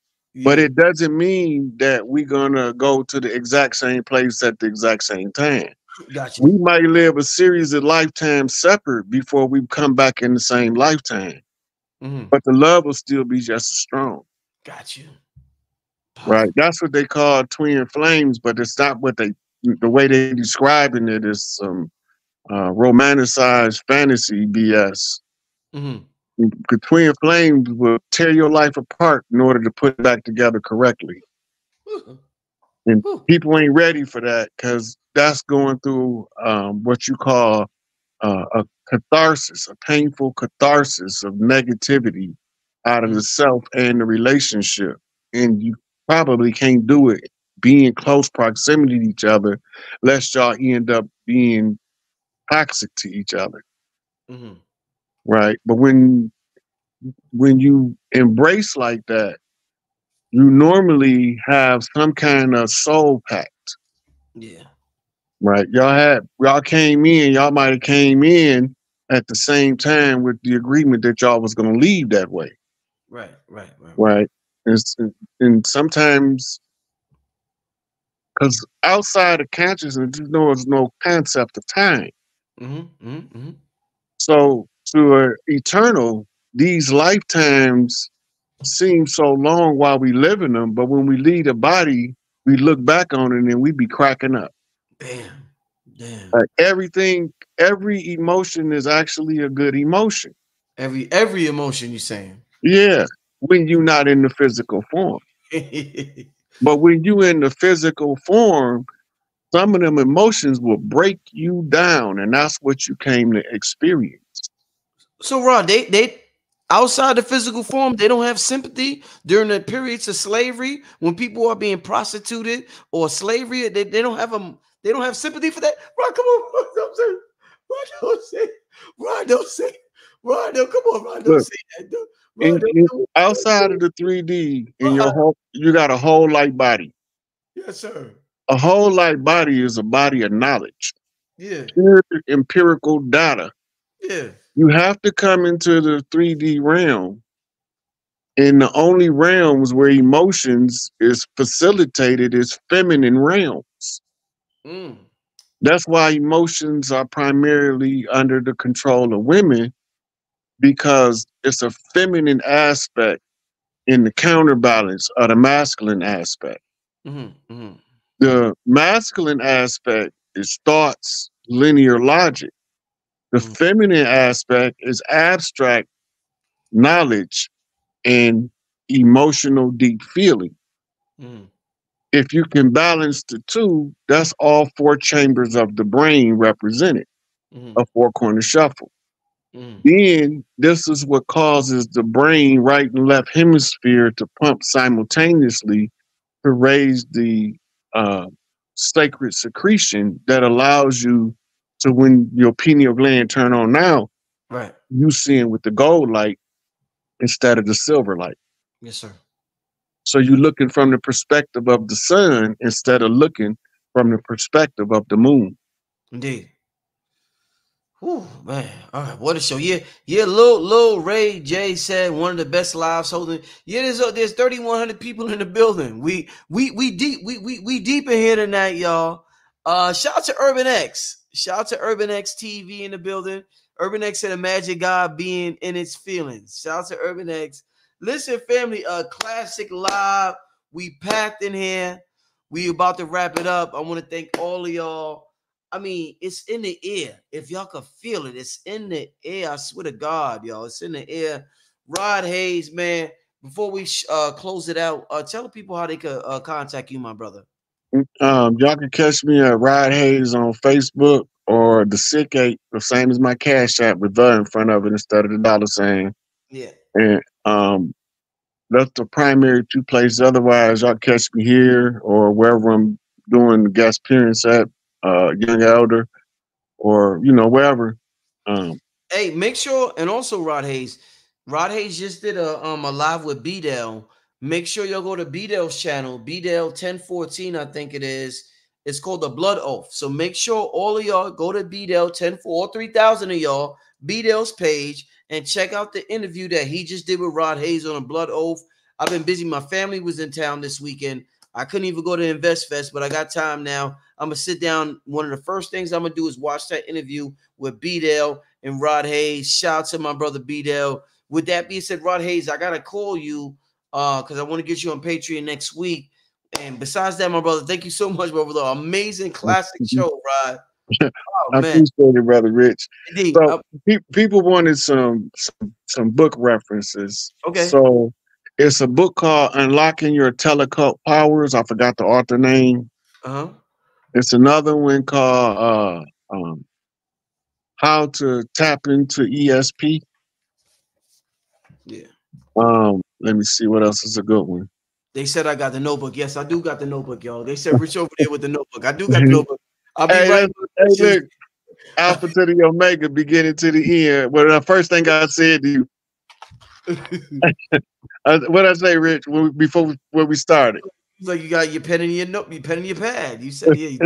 But Yeah. it doesn't mean that we're gonna go to the exact same place at the exact same time. Got you. We might live a series of lifetimes separate before we come back in the same lifetime. Mm-hmm. But the love will still be just as strong. Got you. Right. That's what they call twin flames, but it's not what the way they describing it is some romanticized fantasy BS. Mm-hmm. The twin flames will tear your life apart in order to put it back together correctly. And people ain't ready for that because that's going through what you call a catharsis, a painful catharsis of negativity out of the self and the relationship. And you probably can't do it being in close proximity to each other, lest y'all end up being toxic to each other. Mm-hmm. Right. But when you embrace like that, you normally have some kind of soul pact. Yeah. Right. Y'all came in, y'all might have came in at the same time with the agreement that y'all was gonna leave that way. Right. Right. And sometimes because outside of consciousness, there's no concept of time. Mm-hmm. Mm-hmm. So to eternal, these lifetimes seem so long while we live in them, but when we leave the body, we look back on it and we be cracking up. Bam. Damn. Like everything, every emotion is actually a good emotion. Every emotion you saying. Yeah, when you're not in the physical form. But when you in the physical form, some of them emotions will break you down, and that's what you came to experience. So Rod, they outside the physical form, they don't have sympathy during the periods of slavery when people are being prostituted or slavery. They don't have they don't have sympathy for that. Rod, come on, Rod, don't say, Rod, don't say, Rod, don't come on, Rod, don't Look, say that. Rod, outside of the 3D, in your Rod. whole, you got a whole light body. Yes, sir. A whole light body is a body of knowledge, Yeah, pure empirical data. yeah. You have to come into the 3D realm, and the only realms where emotions is facilitated is feminine realms. Mm, That's why emotions are primarily under the control of women, because it's a feminine aspect in the counterbalance of the masculine aspect. mm-hmm, mm-hmm, The masculine aspect is thoughts, linear logic. The mm-hmm, feminine aspect is abstract knowledge and emotional deep feeling. mm-hmm, If you can balance the two, that's all four chambers of the brain represented, mm-hmm, a four corner shuffle. mm-hmm. Then this is what causes the brain, right and left hemisphere, to pump simultaneously to raise the uh, sacred secretion that allows you to, when your pineal gland turn on now, Right. you seeing with the gold light instead of the silver light. Yes, sir. So you're looking from the perspective of the sun instead of looking from the perspective of the moon. Indeed. Whew, man. All right, what a show. Yeah, yeah, Lil Ray J said one of the best lives holding. Yeah, there's 3,100 people in the building. We deep in here tonight, y'all. Shout out to Urban X. Shout out to Urban X TV in the building. Urban X and Imagine God being in its feelings. Shout out to Urban X. Listen, family, classic live. We packed in here. We about to wrap it up. I want to thank all of y'all. I mean, it's in the air. If y'all can feel it, it's in the air. I swear to God, y'all, it's in the air. Rod Hayes, man. Before we close it out, tell the people how they could contact you, my brother. Y'all can catch me at Rod Hayes on Facebook, or the Sick Eight, the same as my Cash App with the in front of it instead of the dollar sign. Yeah. And that's the primary two places. Otherwise, y'all catch me here or wherever I'm doing the guest appearance at, Young Elder, or wherever. Hey, make sure, and also Rod Hayes. Rod Hayes just did a live with B Dell. Make sure y'all go to B Dell's channel, B Dell 1014, I think it is. It's called the Blood Oath. So make sure all of y'all go to B Dell 10, all 3,000 of y'all, B Dell's page, and check out the interview that he just did with Rod Hayes on a Blood Oath. I've been busy. My family was in town this weekend. I couldn't even go to Invest Fest, but I got time now. I'm gonna sit down. One of the first things I'm gonna do is watch that interview with B Dell and Rod Hayes. Shout out to my brother B Dell. With that being said, Rod Hayes, I gotta call you because I want to get you on Patreon next week. And besides that, my brother, thank you so much, brother. The amazing classic show, Rod. Oh I man, appreciate it, brother Rich. indeed. So people wanted some book references. Okay. So it's a book called Unlocking Your Telecult Powers. I forgot the author name. Uh-huh. It's another one called How to Tap into ESP. Yeah. Let me see what else is a good one. They said I got the notebook. Yes, I do got the notebook, y'all. They said Rich over there with the notebook. I do got the notebook. I'll be Hey, right. hey, look, Alpha to the Omega, beginning to the end. Well, the first thing I said to you, what I say, Rich, when we started. It's like you got your pen in your note, your pen in your pad. You said, yeah,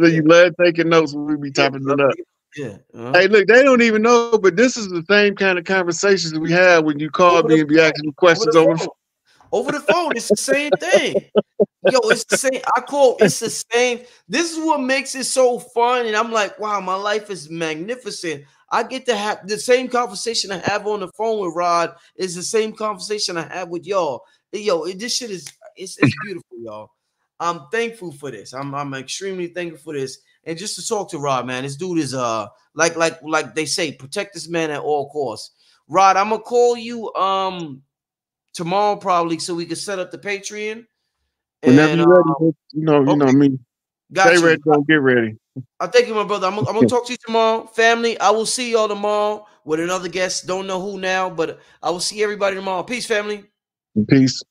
So you love taking notes when we be typing it up. Yeah. Hey, look, they don't even know, but this is the same kind of conversations we have when you call me and be asking me questions over. Over the phone, it's the same thing. Yo, it's the same. It's the same. This is what makes it so fun. And I'm like, wow, my life is magnificent. I get to have the same conversation I have on the phone with Rod is the same conversation I have with y'all. Yo, this shit is it's beautiful, y'all. I'm thankful for this. I'm extremely thankful for this. And just to talk to Rod, man, this dude is like they say, protect this man at all costs. Rod, I'm gonna call you tomorrow probably so we can set up the Patreon. Whenever And you're ready, you know okay, me. got Stay you. ready, don't get ready. I thank you, my brother. I'm gonna talk to you tomorrow, family. I will see y'all tomorrow with another guest. Don't know who now, but I will see everybody tomorrow. Peace, family. Peace.